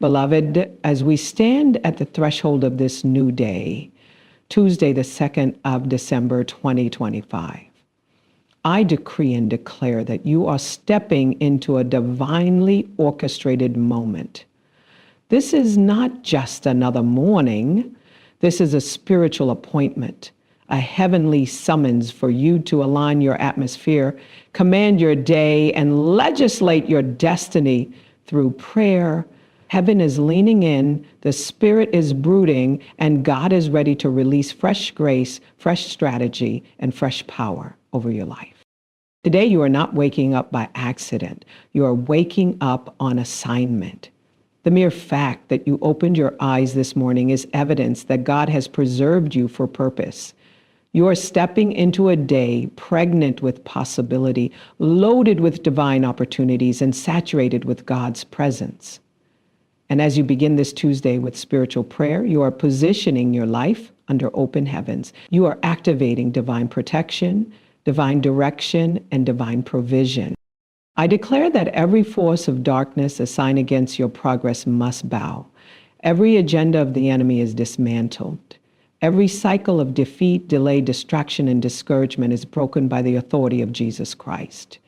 Beloved, as we stand at the threshold of this new day, Tuesday, the 2nd of December, 2025, I decree and declare that you are stepping into a divinely orchestrated moment. This is not just another morning. This is a spiritual appointment, a heavenly summons for you to align your atmosphere, command your day, and legislate your destiny through prayer. Heaven is leaning in, the Spirit is brooding, and God is ready to release fresh grace, fresh strategy, and fresh power over your life. Today, you are not waking up by accident. You are waking up on assignment. The mere fact that you opened your eyes this morning is evidence that God has preserved you for purpose. You are stepping into a day pregnant with possibility, loaded with divine opportunities, and saturated with God's presence. And as you begin this Tuesday with spiritual prayer, you are positioning your life under open heavens. You are activating divine protection, divine direction, and divine provision. I declare that every force of darkness assigned against your progress must bow. Every agenda of the enemy is dismantled. Every cycle of defeat, delay, distraction, and discouragement is broken by the authority of Jesus Christ.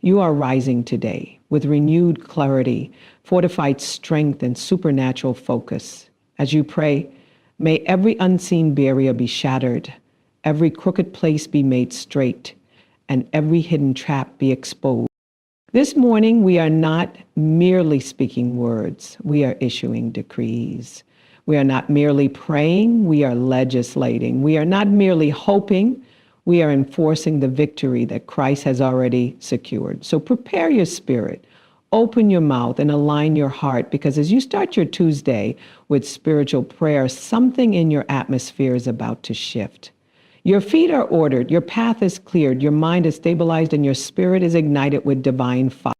You are rising today with renewed clarity, fortified strength, and supernatural focus. As you pray, may every unseen barrier be shattered, every crooked place be made straight, and every hidden trap be exposed. This morning, we are not merely speaking words, we are issuing decrees. We are not merely praying, we are legislating. We are not merely hoping, we are enforcing the victory that Christ has already secured. So prepare your spirit, open your mouth, and align your heart, because as you start your Tuesday with spiritual prayer, something in your atmosphere is about to shift. Your feet are ordered, your path is cleared, your mind is stabilized, and your spirit is ignited with divine fire.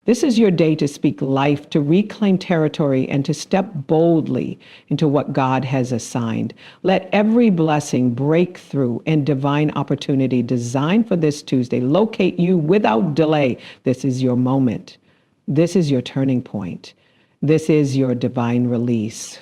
This is your day to speak life, to reclaim territory, and to step boldly into what God has assigned. Let every blessing, breakthrough, and divine opportunity designed for this Tuesday locate you without delay. This is your moment. This is your turning point. This is your divine release.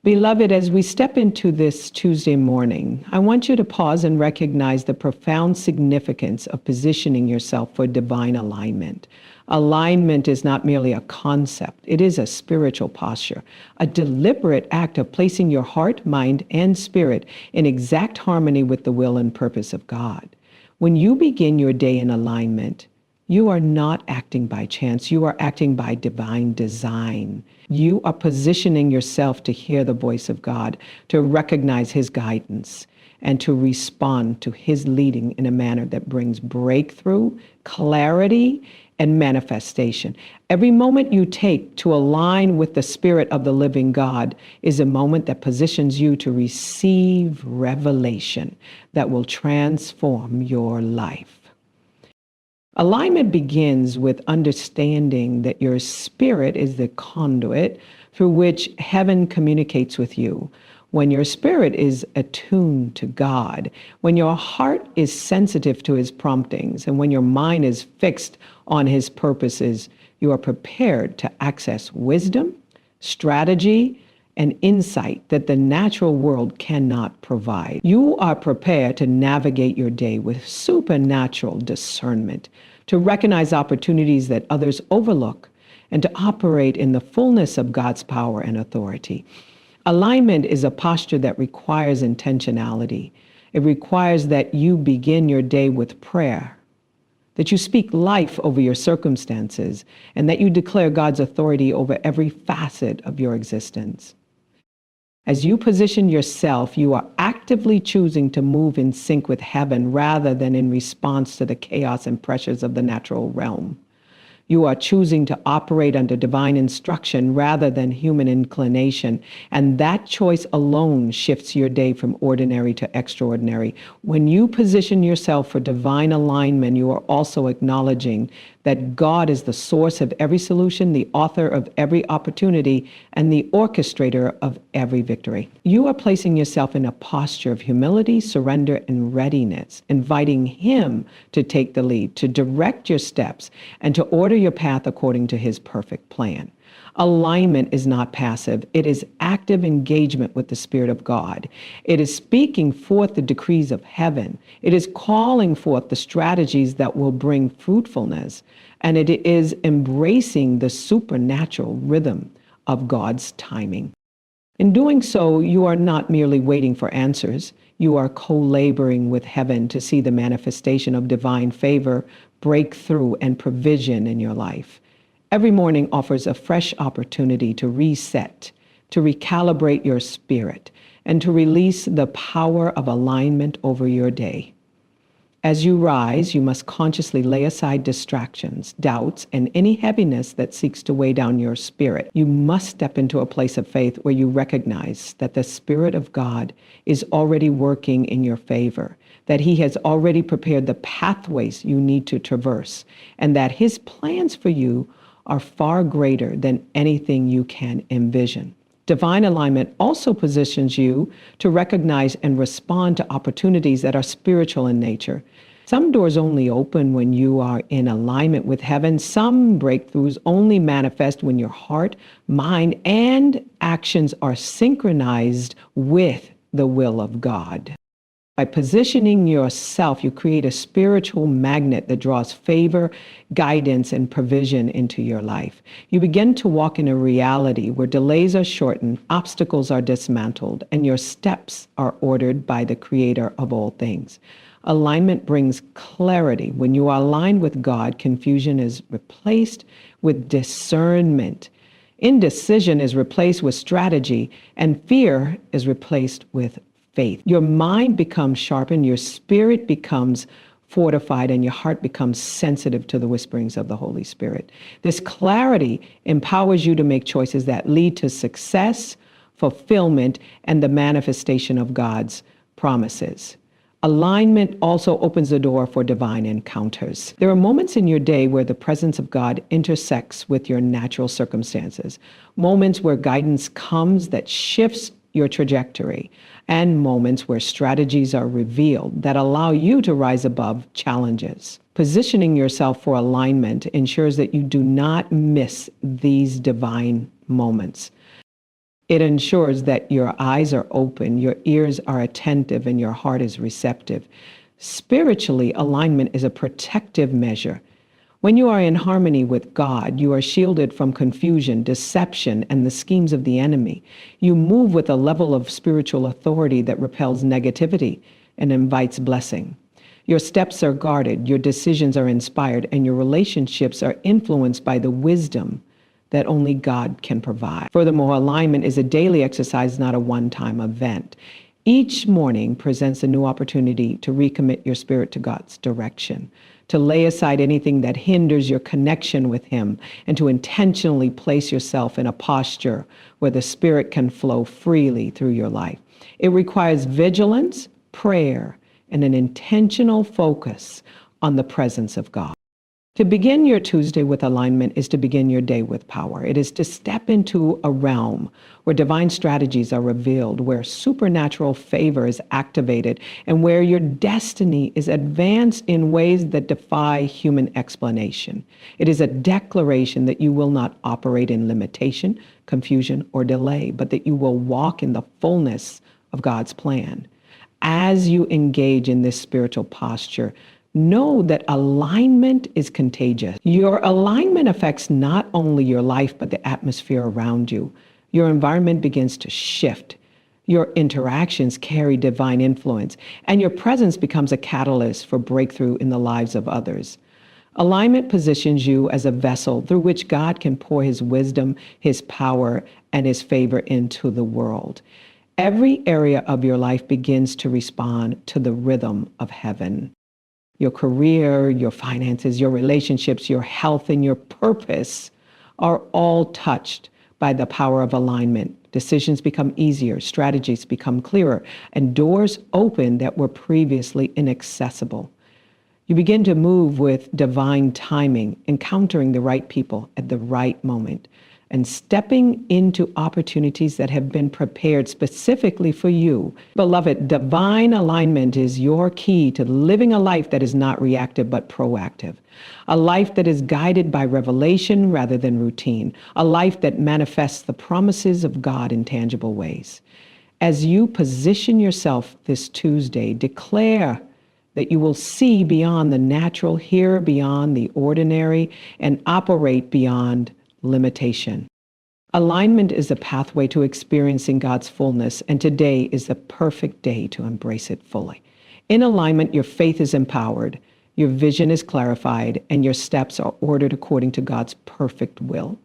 Beloved, as we step into this Tuesday morning, I want you to pause and recognize the profound significance of positioning yourself for divine alignment. Alignment is not merely a concept, it is a spiritual posture, a deliberate act of placing your heart, mind, and spirit in exact harmony with the will and purpose of God. When you begin your day in alignment, you are not acting by chance, you are acting by divine design. You are positioning yourself to hear the voice of God, to recognize His guidance, and to respond to His leading in a manner that brings breakthrough, clarity, and manifestation. Every moment you take to align with the Spirit of the living God is a moment that positions you to receive revelation that will transform your life. Alignment begins with understanding that your spirit is the conduit through which heaven communicates with you. When your spirit is attuned to God, when your heart is sensitive to His promptings, and when your mind is fixed on His purposes, you are prepared to access wisdom, strategy, and insight that the natural world cannot provide. You are prepared to navigate your day with supernatural discernment, to recognize opportunities that others overlook, and to operate in the fullness of God's power and authority. Alignment is a posture that requires intentionality. It requires that you begin your day with prayer, that you speak life over your circumstances, and that you declare God's authority over every facet of your existence. As you position yourself, you are actively choosing to move in sync with heaven rather than in response to the chaos and pressures of the natural realm. You are choosing to operate under divine instruction rather than human inclination, and that choice alone shifts your day from ordinary to extraordinary. When you position yourself for divine alignment, you are also acknowledging that God is the source of every solution, the author of every opportunity, and the orchestrator of every victory. You are placing yourself in a posture of humility, surrender, and readiness, inviting Him to take the lead, to direct your steps, and to order your path according to His perfect plan. Alignment is not passive. It is active engagement with the Spirit of God. It is speaking forth the decrees of heaven. It is calling forth the strategies that will bring fruitfulness. And it is embracing the supernatural rhythm of God's timing. In doing so, you are not merely waiting for answers. You are co-laboring with heaven to see the manifestation of divine favor, breakthrough, and provision in your life. Every morning offers a fresh opportunity to reset, to recalibrate your spirit, and to release the power of alignment over your day. As you rise, you must consciously lay aside distractions, doubts, and any heaviness that seeks to weigh down your spirit. You must step into a place of faith where you recognize that the Spirit of God is already working in your favor, that He has already prepared the pathways you need to traverse, and that His plans for you are far greater than anything you can envision. Divine alignment also positions you to recognize and respond to opportunities that are spiritual in nature. Some doors only open when you are in alignment with heaven. Some breakthroughs only manifest when your heart, mind, and actions are synchronized with the will of God. By positioning yourself, you create a spiritual magnet that draws favor, guidance, and provision into your life. You begin to walk in a reality where delays are shortened, obstacles are dismantled, and your steps are ordered by the Creator of all things. Alignment brings clarity. When you are aligned with God, confusion is replaced with discernment. Indecision is replaced with strategy, and fear is replaced with faith. Your mind becomes sharpened, your spirit becomes fortified, and your heart becomes sensitive to the whisperings of the Holy Spirit. This clarity empowers you to make choices that lead to success, fulfillment, and the manifestation of God's promises. Alignment also opens the door for divine encounters. There are moments in your day where the presence of God intersects with your natural circumstances, moments where guidance comes that shifts your trajectory, and moments where strategies are revealed that allow you to rise above challenges. Positioning yourself for alignment ensures that you do not miss these divine moments. It ensures that your eyes are open, your ears are attentive, and your heart is receptive. Spiritually, alignment is a protective measure. When you are in harmony with God, you are shielded from confusion, deception, and the schemes of the enemy. You move with a level of spiritual authority that repels negativity and invites blessing. Your steps are guarded, your decisions are inspired, and your relationships are influenced by the wisdom that only God can provide. Furthermore, alignment is a daily exercise, not a one-time event. Each morning presents a new opportunity to recommit your spirit to God's direction, to lay aside anything that hinders your connection with Him, and to intentionally place yourself in a posture where the Spirit can flow freely through your life. It requires vigilance, prayer, and an intentional focus on the presence of God. To begin your Tuesday with alignment is to begin your day with power. It is to step into a realm where divine strategies are revealed, where supernatural favor is activated, and where your destiny is advanced in ways that defy human explanation. It is a declaration that you will not operate in limitation, confusion, or delay, but that you will walk in the fullness of God's plan. As you engage in this spiritual posture, know that alignment is contagious. Your alignment affects not only your life, but the atmosphere around you. Your environment begins to shift. Your interactions carry divine influence, and your presence becomes a catalyst for breakthrough in the lives of others. Alignment positions you as a vessel through which God can pour His wisdom, His power, and His favor into the world. Every area of your life begins to respond to the rhythm of heaven. Your career, your finances, your relationships, your health, and your purpose are all touched by the power of alignment. Decisions become easier, strategies become clearer, and doors open that were previously inaccessible. You begin to move with divine timing, encountering the right people at the right moment. and stepping into opportunities that have been prepared specifically for you. Beloved, divine alignment is your key to living a life that is not reactive but proactive, a life that is guided by revelation rather than routine, a life that manifests the promises of God in tangible ways. As you position yourself this Tuesday, declare that you will see beyond the natural, hear beyond the ordinary, and operate beyond limitation. Alignment is a pathway to experiencing God's fullness, and today is the perfect day to embrace it fully. In alignment, your faith is empowered, your vision is clarified, and your steps are ordered according to God's perfect will.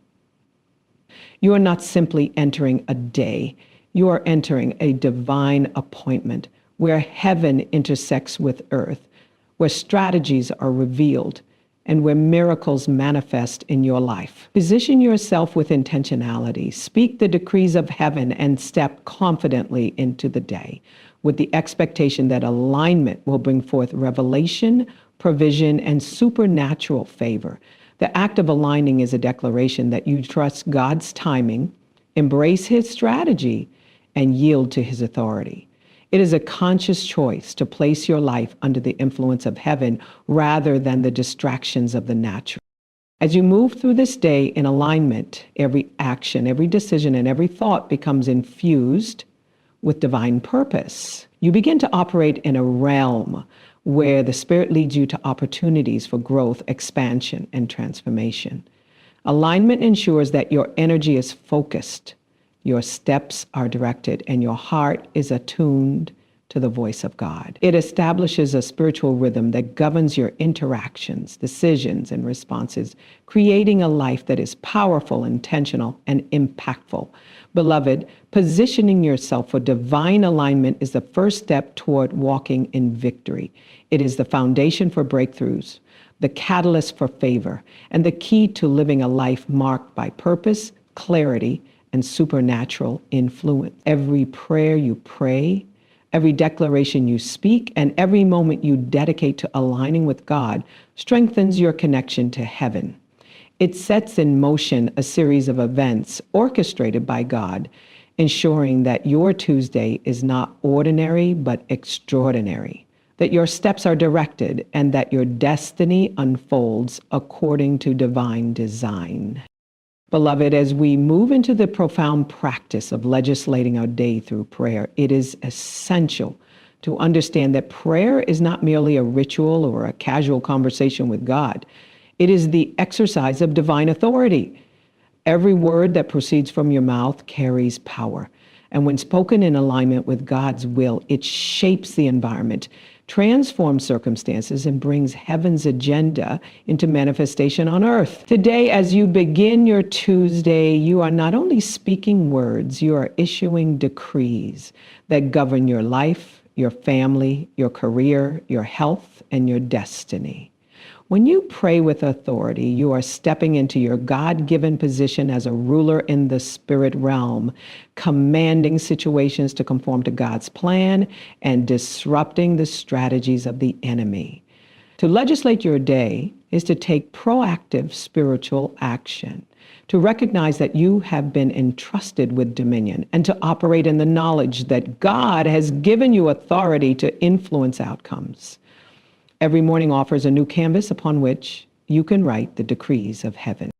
You are not simply entering a day, you are entering a divine appointment where heaven intersects with earth, where strategies are revealed, and where miracles manifest in your life. Position yourself with intentionality. Speak the decrees of heaven and step confidently into the day with the expectation that alignment will bring forth revelation, provision, and supernatural favor. The act of aligning is a declaration that you trust God's timing, embrace His strategy, and yield to His authority. It is a conscious choice to place your life under the influence of heaven rather than the distractions of the natural. As you move through this day in alignment, every action, every decision, and every thought becomes infused with divine purpose. You begin to operate in a realm where the Spirit leads you to opportunities for growth, expansion, and transformation. Alignment ensures that your energy is focused, your steps are directed, and your heart is attuned to the voice of God. It establishes a spiritual rhythm that governs your interactions, decisions, and responses, creating a life that is powerful, intentional, and impactful. Beloved, positioning yourself for divine alignment is the first step toward walking in victory. It is the foundation for breakthroughs, the catalyst for favor, and the key to living a life marked by purpose, clarity, and supernatural influence. Every prayer you pray, every declaration you speak, and every moment you dedicate to aligning with God strengthens your connection to heaven. It sets in motion a series of events orchestrated by God, ensuring that your Tuesday is not ordinary but extraordinary, that your steps are directed, and that your destiny unfolds according to divine design. Beloved, as we move into the profound practice of legislating our day through prayer, it is essential to understand that prayer is not merely a ritual or a casual conversation with God. It is the exercise of divine authority. Every word that proceeds from your mouth carries power. And when spoken in alignment with God's will, it shapes the environment, transforms circumstances, and brings heaven's agenda into manifestation on earth. Today, as you begin your Tuesday, you are not only speaking words, you are issuing decrees that govern your life, your family, your career, your health, and your destiny. When you pray with authority, you are stepping into your God-given position as a ruler in the spirit realm, commanding situations to conform to God's plan and disrupting the strategies of the enemy. To legislate your day is to take proactive spiritual action, to recognize that you have been entrusted with dominion, and to operate in the knowledge that God has given you authority to influence outcomes. Every morning offers a new canvas upon which you can write the decrees of heaven.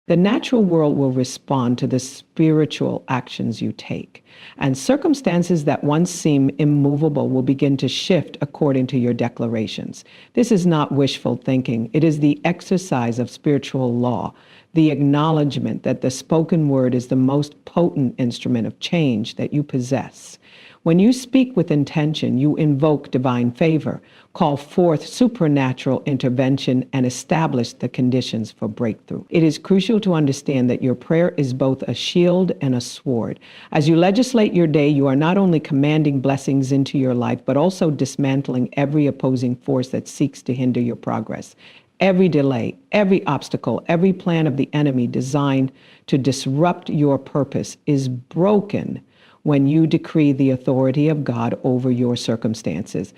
The natural world will respond to the spiritual actions you take, and circumstances that once seemed immovable will begin to shift according to your declarations. This is not wishful thinking. It is the exercise of spiritual law, the acknowledgement that the spoken word is the most potent instrument of change that you possess. When you speak with intention, you invoke divine favor, call forth supernatural intervention, and establish the conditions for breakthrough. It is crucial to understand that your prayer is both a shield and a sword. As you legislate your day, you are not only commanding blessings into your life, but also dismantling every opposing force that seeks to hinder your progress. Every delay, every obstacle, every plan of the enemy designed to disrupt your purpose is broken when you decree the authority of God over your circumstances.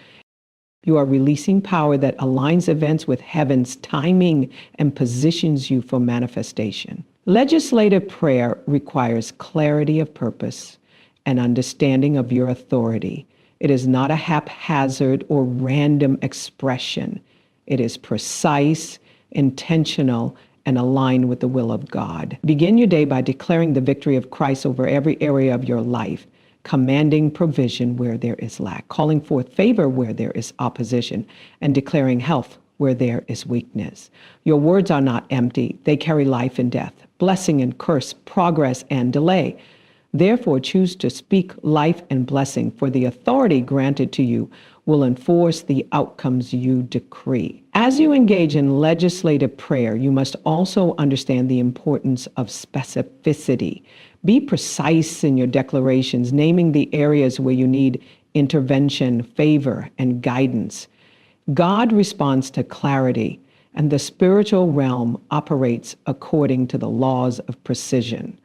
You are releasing power that aligns events with heaven's timing and positions you for manifestation. Legislative prayer requires clarity of purpose and understanding of your authority. It is not a haphazard or random expression. It is precise, intentional, and aligned with the will of God. Begin your day by declaring the victory of Christ over every area of your life, commanding provision where there is lack, calling forth favor where there is opposition, and declaring health where there is weakness. Your words are not empty. They carry life and death, blessing and curse, progress and delay. Therefore, choose to speak life and blessing, for the authority granted to you will enforce the outcomes you decree. As you engage in legislative prayer, you must also understand the importance of specificity. Be precise in your declarations, naming the areas where you need intervention, favor, and guidance. God responds to clarity, and the spiritual realm operates according to the laws of precision.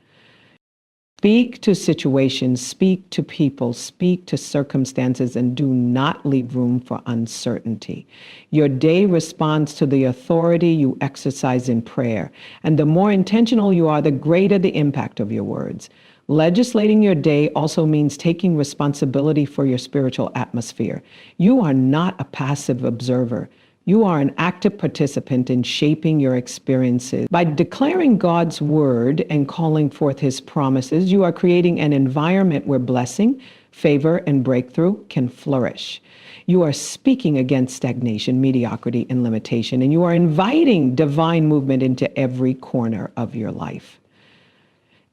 Speak to situations, speak to people, speak to circumstances, and do not leave room for uncertainty. Your day responds to the authority you exercise in prayer, and the more intentional you are, the greater the impact of your words. Legislating your day also means taking responsibility for your spiritual atmosphere. You are not a passive observer. You are an active participant in shaping your experiences. By declaring God's word and calling forth his promises, you are creating an environment where blessing, favor, and breakthrough can flourish. You are speaking against stagnation, mediocrity, and limitation, and you are inviting divine movement into every corner of your life.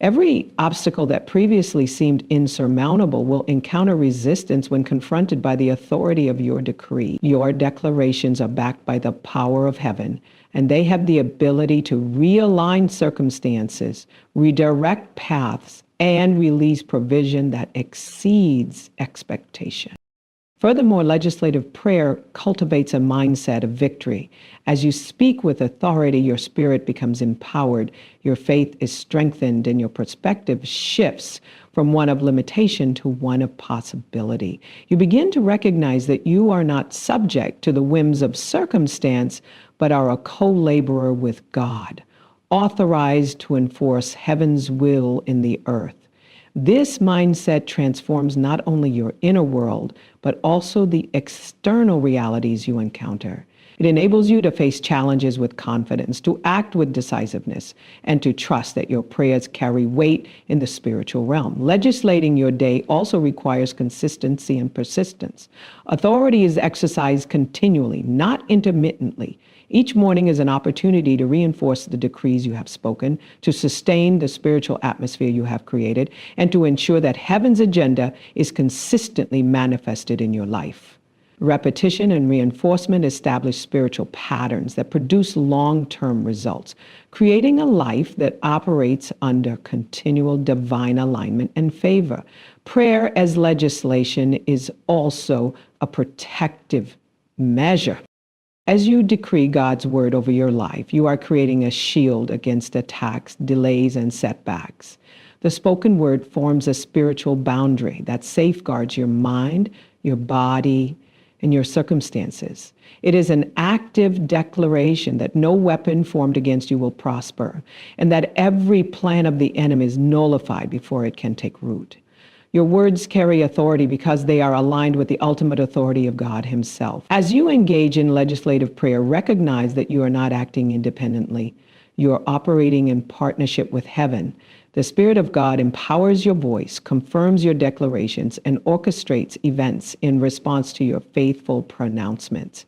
Every obstacle that previously seemed insurmountable will encounter resistance when confronted by the authority of your decree. Your declarations are backed by the power of heaven, and they have the ability to realign circumstances, redirect paths, and release provision that exceeds expectation. Furthermore, legislative prayer cultivates a mindset of victory. As you speak with authority, your spirit becomes empowered, your faith is strengthened, and your perspective shifts from one of limitation to one of possibility. You begin to recognize that you are not subject to the whims of circumstance, but are a co-laborer with God, authorized to enforce heaven's will in the earth. This mindset transforms not only your inner world, but also the external realities you encounter. It enables you to face challenges with confidence, to act with decisiveness, and to trust that your prayers carry weight in the spiritual realm. Legislating your day also requires consistency and persistence. Authority is exercised continually, not intermittently. Each morning is an opportunity to reinforce the decrees you have spoken, to sustain the spiritual atmosphere you have created, and to ensure that heaven's agenda is consistently manifested in your life. Repetition and reinforcement establish spiritual patterns that produce long-term results, creating a life that operates under continual divine alignment and favor. Prayer as legislation is also a protective measure. As you decree God's word over your life, you are creating a shield against attacks, delays, and setbacks. The spoken word forms a spiritual boundary that safeguards your mind, your body, and your circumstances. It is an active declaration that no weapon formed against you will prosper, and that every plan of the enemy is nullified before it can take root. Your words carry authority because they are aligned with the ultimate authority of God himself. As you engage in legislative prayer, recognize that you are not acting independently. You are operating in partnership with heaven. The Spirit of God empowers your voice, confirms your declarations, and orchestrates events in response to your faithful pronouncements.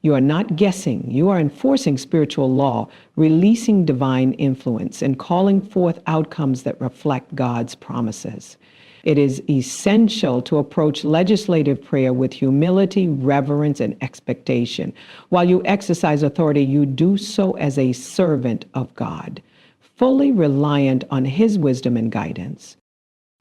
You are not guessing. You are enforcing spiritual law, releasing divine influence, and calling forth outcomes that reflect God's promises. It is essential to approach legislative prayer with humility, reverence, and expectation. While you exercise authority, you do so as a servant of God, fully reliant on his wisdom and guidance.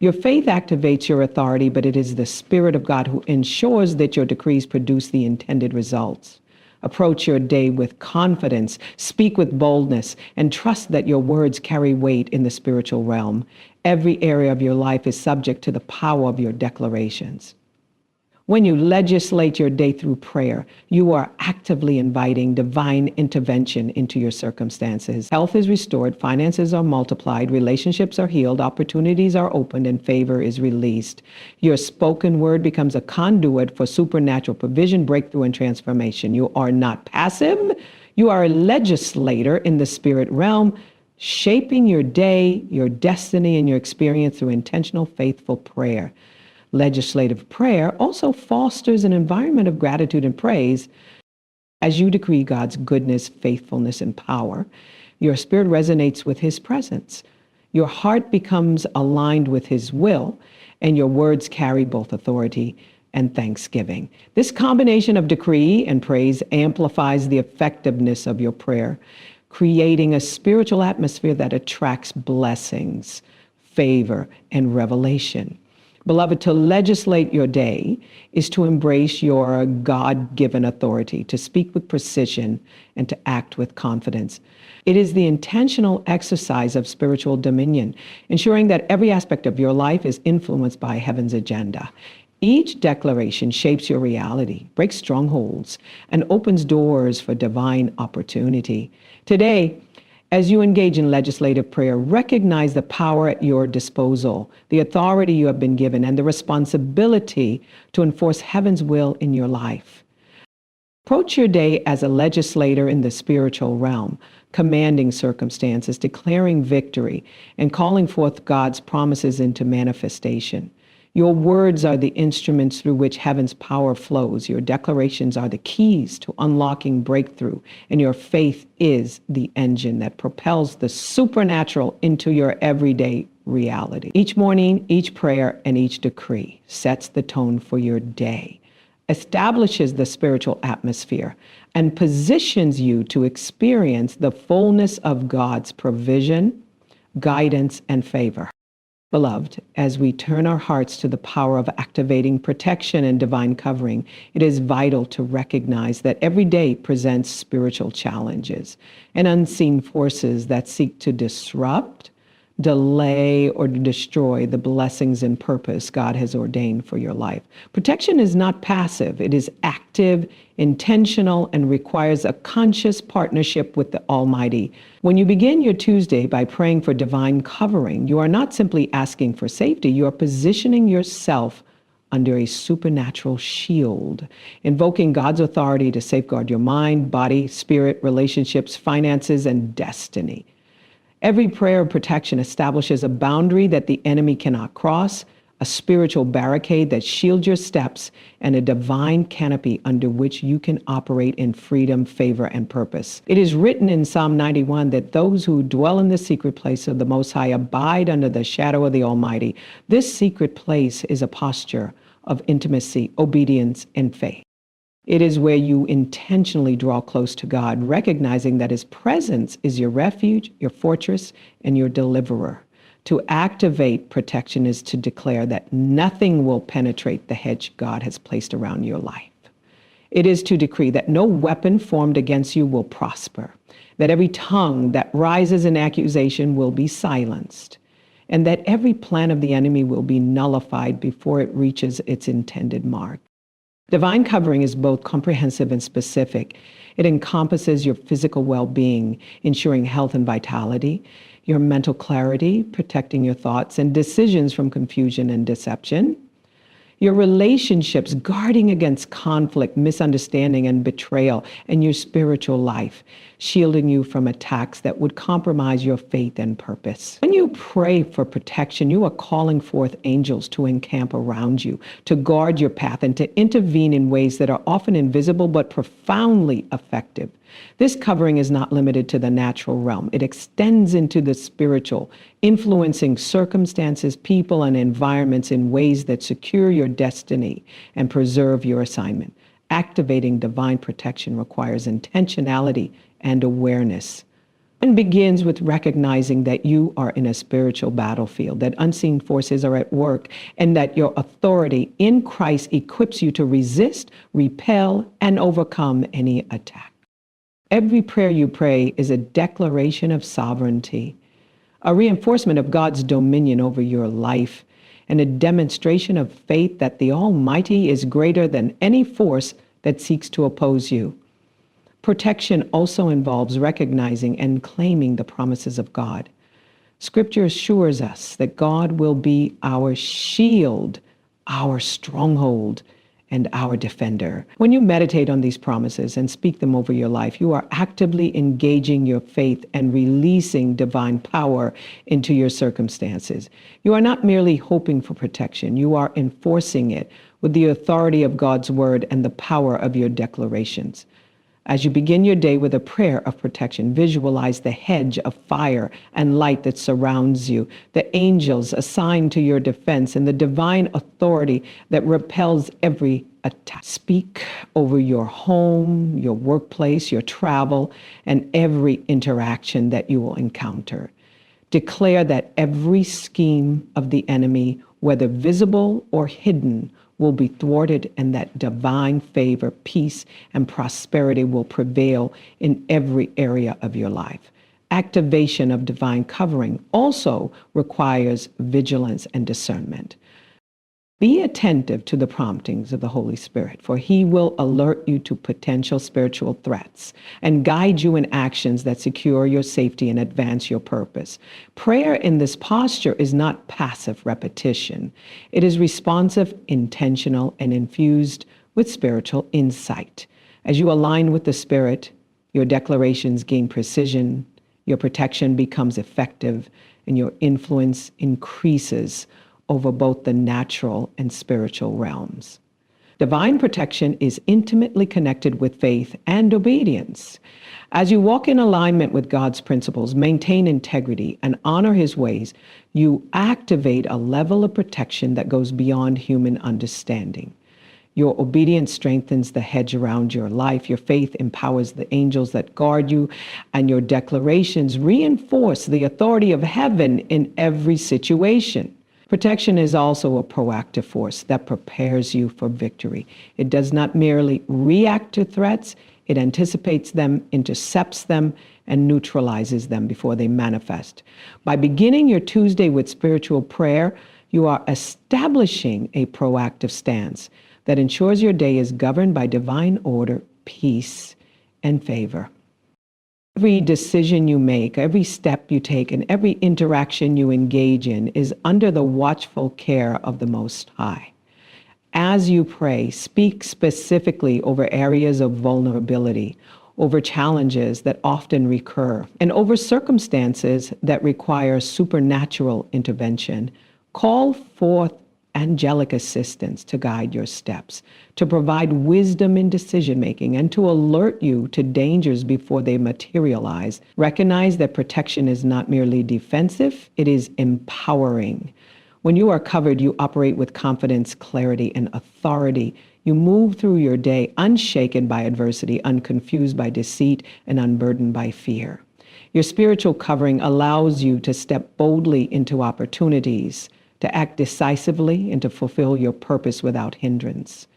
Your faith activates your authority, but it is the Spirit of God who ensures that your decrees produce the intended results. Approach your day with confidence, speak with boldness, and trust that your words carry weight in the spiritual realm. Every area of your life is subject to the power of your declarations. When you legislate your day through prayer, you are actively inviting divine intervention into your circumstances. Health is restored, finances are multiplied, relationships are healed, opportunities are opened, and favor is released. Your spoken word becomes a conduit for supernatural provision, breakthrough, and transformation. You are not passive. You are a legislator in the spirit realm, shaping your day, your destiny, and your experience through intentional, faithful prayer. Legislative prayer also fosters an environment of gratitude and praise. As you decree God's goodness, faithfulness, and power, your spirit resonates with his presence. Your heart becomes aligned with his will, and your words carry both authority and thanksgiving. This combination of decree and praise amplifies the effectiveness of your prayer, creating a spiritual atmosphere that attracts blessings, favor, and revelation. Beloved, to legislate your day is to embrace your God-given authority, to speak with precision, and to act with confidence. It is the intentional exercise of spiritual dominion, ensuring that every aspect of your life is influenced by heaven's agenda. Each declaration shapes your reality, breaks strongholds, and opens doors for divine opportunity. Today, as you engage in legislative prayer, recognize the power at your disposal, the authority you have been given, and the responsibility to enforce heaven's will in your life. Approach your day as a legislator in the spiritual realm, commanding circumstances, declaring victory, and calling forth God's promises into manifestation. Your words are the instruments through which heaven's power flows. Your declarations are the keys to unlocking breakthrough, and your faith is the engine that propels the supernatural into your everyday reality. Each morning, each prayer, and each decree sets the tone for your day, establishes the spiritual atmosphere, and positions you to experience the fullness of God's provision, guidance, and favor. Beloved, as we turn our hearts to the power of activating protection and divine covering, it is vital to recognize that every day presents spiritual challenges and unseen forces that seek to disrupt, delay, or destroy the blessings and purpose God has ordained for your life. Protection is not passive. It is active, intentional, and requires a conscious partnership with the Almighty. When you begin your Tuesday by praying for divine covering, you are not simply asking for safety. You are positioning yourself under a supernatural shield, invoking God's authority to safeguard your mind, body, spirit, relationships, finances, and destiny. Every prayer of protection establishes a boundary that the enemy cannot cross, a spiritual barricade that shields your steps, and a divine canopy under which you can operate in freedom, favor, and purpose. It is written in Psalm 91 that those who dwell in the secret place of the Most High abide under the shadow of the Almighty. This secret place is a posture of intimacy, obedience, and faith. It is where you intentionally draw close to God, recognizing that his presence is your refuge, your fortress, and your deliverer. To activate protection is to declare that nothing will penetrate the hedge God has placed around your life. It is to decree that no weapon formed against you will prosper, that every tongue that rises in accusation will be silenced, and that every plan of the enemy will be nullified before it reaches its intended mark. Divine covering is both comprehensive and specific. It encompasses your physical well-being, ensuring health and vitality, your mental clarity, protecting your thoughts and decisions from confusion and deception, your relationships, guarding against conflict, misunderstanding, and betrayal, and your spiritual life, shielding you from attacks that would compromise your faith and purpose. When you pray for protection, you are calling forth angels to encamp around you, to guard your path, and to intervene in ways that are often invisible but profoundly effective. This covering is not limited to the natural realm. It extends into the spiritual, influencing circumstances, people, and environments in ways that secure your destiny and preserve your assignment. Activating divine protection requires intentionality and awareness, and begins with recognizing that you are in a spiritual battlefield, that unseen forces are at work, and that your authority in Christ equips you to resist, repel, and overcome any attack. Every prayer you pray is a declaration of sovereignty, a reinforcement of God's dominion over your life, and a demonstration of faith that the Almighty is greater than any force that seeks to oppose you. Protection also involves recognizing and claiming the promises of God. Scripture assures us that God will be our shield, our stronghold, and our defender. When you meditate on these promises and speak them over your life, you are actively engaging your faith and releasing divine power into your circumstances. You are not merely hoping for protection, you are enforcing it with the authority of God's word and the power of your declarations. As you begin your day with a prayer of protection, visualize the hedge of fire and light that surrounds you, the angels assigned to your defense, and the divine authority that repels every attack. Speak over your home, your workplace, your travel, and every interaction that you will encounter. Declare that every scheme of the enemy, whether visible or hidden, will be thwarted, and that divine favor, peace, and prosperity will prevail in every area of your life. Activation of divine covering also requires vigilance and discernment. Be attentive to the promptings of the Holy Spirit, for He will alert you to potential spiritual threats and guide you in actions that secure your safety and advance your purpose. Prayer in this posture is not passive repetition. It is responsive, intentional, and infused with spiritual insight. As you align with the Spirit, your declarations gain precision, your protection becomes effective, and your influence increases over both the natural and spiritual realms. Divine protection is intimately connected with faith and obedience. As you walk in alignment with God's principles, maintain integrity, and honor His ways, you activate a level of protection that goes beyond human understanding. Your obedience strengthens the hedge around your life. Your faith empowers the angels that guard you, and your declarations reinforce the authority of heaven in every situation. Protection is also a proactive force that prepares you for victory. It does not merely react to threats, it anticipates them, intercepts them, and neutralizes them before they manifest. By beginning your Tuesday with spiritual prayer, you are establishing a proactive stance that ensures your day is governed by divine order, peace, and favor. Every decision you make, every step you take, and every interaction you engage in is under the watchful care of the Most High. As you pray, speak specifically over areas of vulnerability, over challenges that often recur, and over circumstances that require supernatural intervention. Call forth angelic assistance to guide your steps, to provide wisdom in decision-making, and to alert you to dangers before they materialize. Recognize that protection is not merely defensive, it is empowering. When you are covered, you operate with confidence, clarity, and authority. You move through your day unshaken by adversity, unconfused by deceit, and unburdened by fear. Your spiritual covering allows you to step boldly into opportunities, to act decisively, and to fulfill your purpose without hindrance.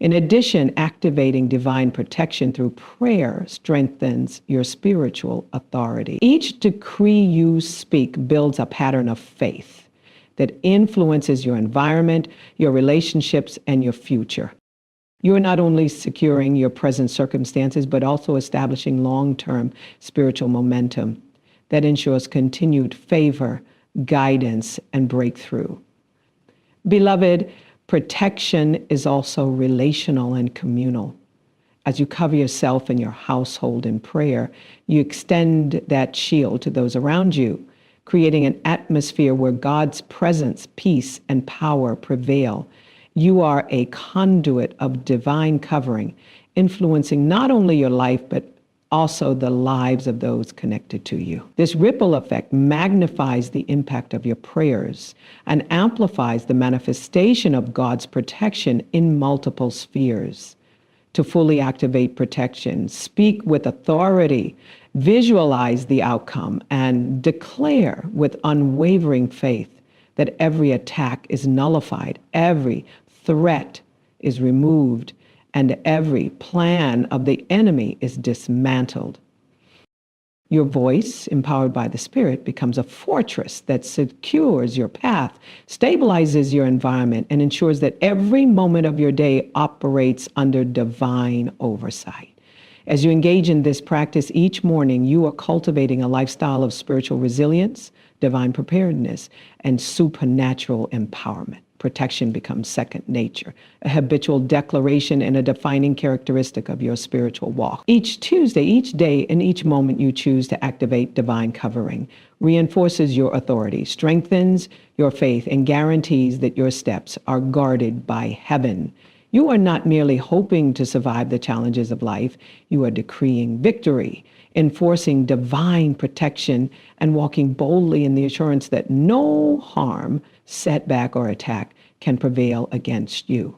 In addition, activating divine protection through prayer strengthens your spiritual authority. Each decree you speak builds a pattern of faith that influences your environment, your relationships, and your future. You are not only securing your present circumstances, but also establishing long-term spiritual momentum that ensures continued favor, guidance, and breakthrough. Beloved, protection is also relational and communal. As you cover yourself and your household in prayer, you extend that shield to those around you, creating an atmosphere where God's presence, peace, and power prevail. You are a conduit of divine covering, influencing not only your life, but also the lives of those connected to you. This ripple effect magnifies the impact of your prayers and amplifies the manifestation of God's protection in multiple spheres. To fully activate protection, speak with authority, visualize the outcome, and declare with unwavering faith that every attack is nullified, every threat is removed, and every plan of the enemy is dismantled. Your voice, empowered by the Spirit, becomes a fortress that secures your path, stabilizes your environment, and ensures that every moment of your day operates under divine oversight. As you engage in this practice each morning, you are cultivating a lifestyle of spiritual resilience, divine preparedness, and supernatural empowerment. Protection becomes second nature, a habitual declaration and a defining characteristic of your spiritual walk. Each Tuesday, each day, and each moment you choose to activate divine covering reinforces your authority, strengthens your faith, and guarantees that your steps are guarded by heaven. You are not merely hoping to survive the challenges of life, you are decreeing victory, enforcing divine protection, and walking boldly in the assurance that no harm, setback, or attack can prevail against you.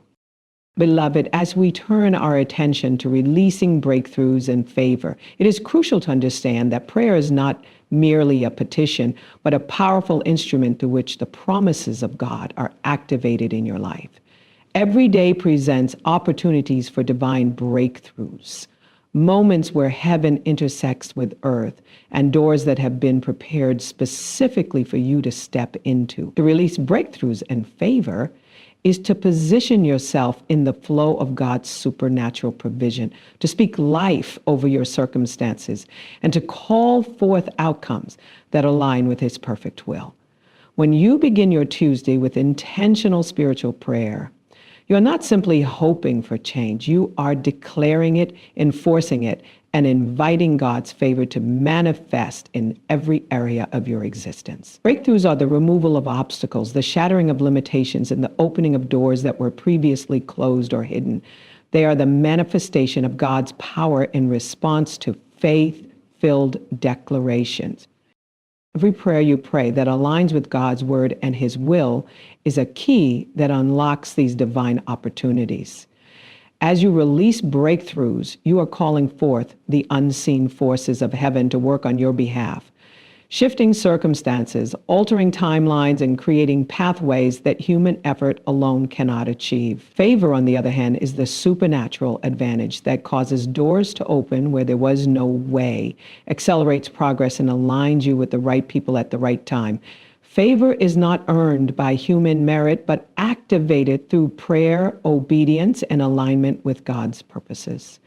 Beloved, as we turn our attention to releasing breakthroughs and favor, it is crucial to understand that prayer is not merely a petition, but a powerful instrument through which the promises of God are activated in your life. Every day presents opportunities for divine breakthroughs, moments where heaven intersects with earth, and doors that have been prepared specifically for you to step into. To release breakthroughs and favor is to position yourself in the flow of God's supernatural provision, to speak life over your circumstances, and to call forth outcomes that align with His perfect will. When you begin your Tuesday with intentional spiritual prayer, you're not simply hoping for change. You are declaring it, enforcing it, and inviting God's favor to manifest in every area of your existence. Breakthroughs are the removal of obstacles, the shattering of limitations, and the opening of doors that were previously closed or hidden. They are the manifestation of God's power in response to faith-filled declarations. Every prayer you pray that aligns with God's word and His will is a key that unlocks these divine opportunities. As you release breakthroughs, you are calling forth the unseen forces of heaven to work on your behalf, shifting circumstances, altering timelines, and creating pathways that human effort alone cannot achieve. Favor, on the other hand, is the supernatural advantage that causes doors to open where there was no way, accelerates progress, and aligns you with the right people at the right time. Favor is not earned by human merit, but activated through prayer, obedience, and alignment with God's purposes.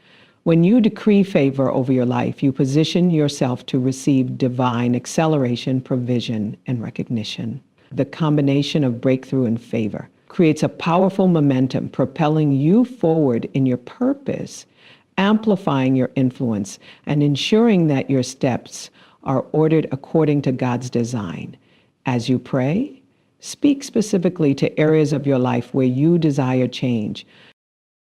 When you decree favor over your life, you position yourself to receive divine acceleration, provision, and recognition. The combination of breakthrough and favor creates a powerful momentum, propelling you forward in your purpose, amplifying your influence, and ensuring that your steps are ordered according to God's design. As you pray, speak specifically to areas of your life where you desire change.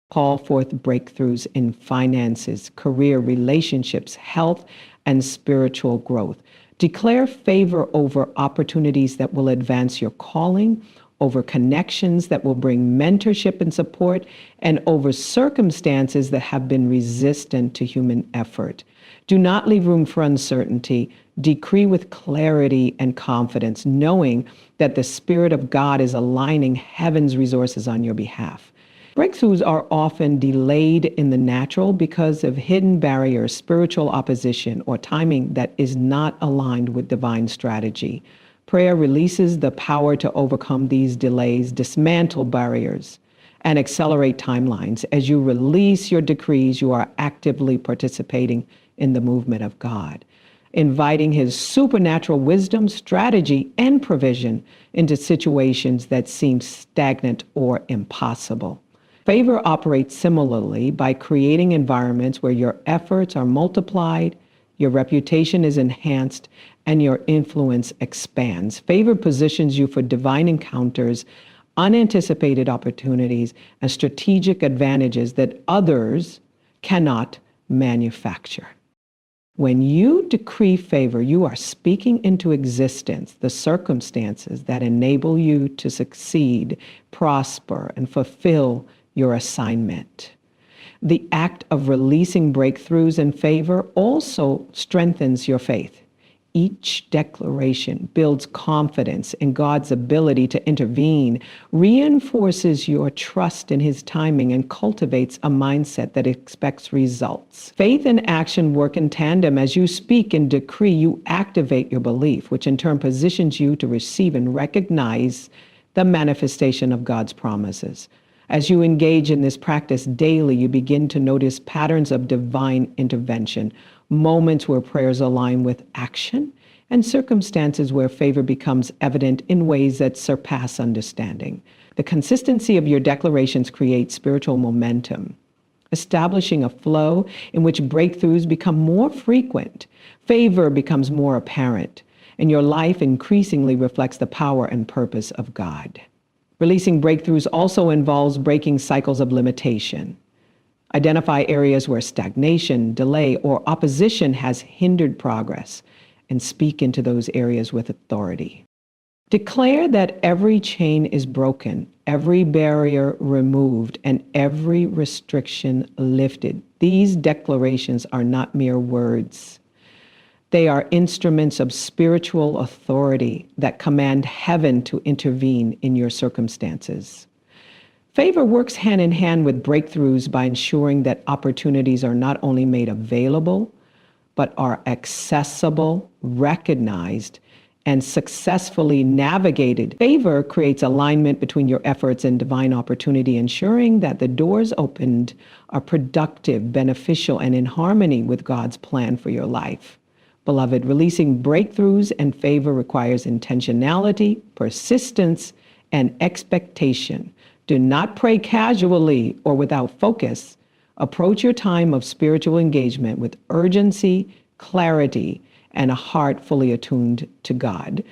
Call forth breakthroughs in finances, career, relationships, health, and spiritual growth. Declare favor over opportunities that will advance your calling, over connections that will bring mentorship and support, and over circumstances that have been resistant to human effort. Do not leave room for uncertainty. Decree with clarity and confidence, knowing that the Spirit of God is aligning heaven's resources on your behalf. Breakthroughs are often delayed in the natural because of hidden barriers, spiritual opposition, or timing that is not aligned with divine strategy. Prayer releases the power to overcome these delays, dismantle barriers, and accelerate timelines. As you release your decrees, you are actively participating in the movement of God, inviting His supernatural wisdom, strategy, and provision into situations that seem stagnant or impossible. Favor operates similarly by creating environments where your efforts are multiplied, your reputation is enhanced, and your influence expands. Favor positions you for divine encounters, unanticipated opportunities, and strategic advantages that others cannot manufacture. When you decree favor, you are speaking into existence the circumstances that enable you to succeed, prosper, and fulfill your assignment. The act of releasing breakthroughs and favor also strengthens your faith. Each declaration builds confidence in God's ability to intervene, reinforces your trust in His timing, and cultivates a mindset that expects results. Faith and action work in tandem. As you speak and decree, you activate your belief, which in turn positions you to receive and recognize the manifestation of God's promises. As you engage in this practice daily, you begin to notice patterns of divine intervention, moments where prayers align with action, and circumstances where favor becomes evident in ways that surpass understanding. The consistency of your declarations creates spiritual momentum, establishing a flow in which breakthroughs become more frequent, favor becomes more apparent, and your life increasingly reflects the power and purpose of God. Releasing breakthroughs also involves breaking cycles of limitation. Identify areas where stagnation, delay, or opposition has hindered progress, and speak into those areas with authority. Declare that every chain is broken, every barrier removed, and every restriction lifted. These declarations are not mere words. They are instruments of spiritual authority that command heaven to intervene in your circumstances. Favor works hand in hand with breakthroughs by ensuring that opportunities are not only made available, but are accessible, recognized, and successfully navigated. Favor creates alignment between your efforts and divine opportunity, ensuring that the doors opened are productive, beneficial, and in harmony with God's plan for your life. Beloved, releasing breakthroughs and favor requires intentionality, persistence, and expectation. Do not pray casually or without focus. Approach your time of spiritual engagement with urgency, clarity, and a heart fully attuned to God.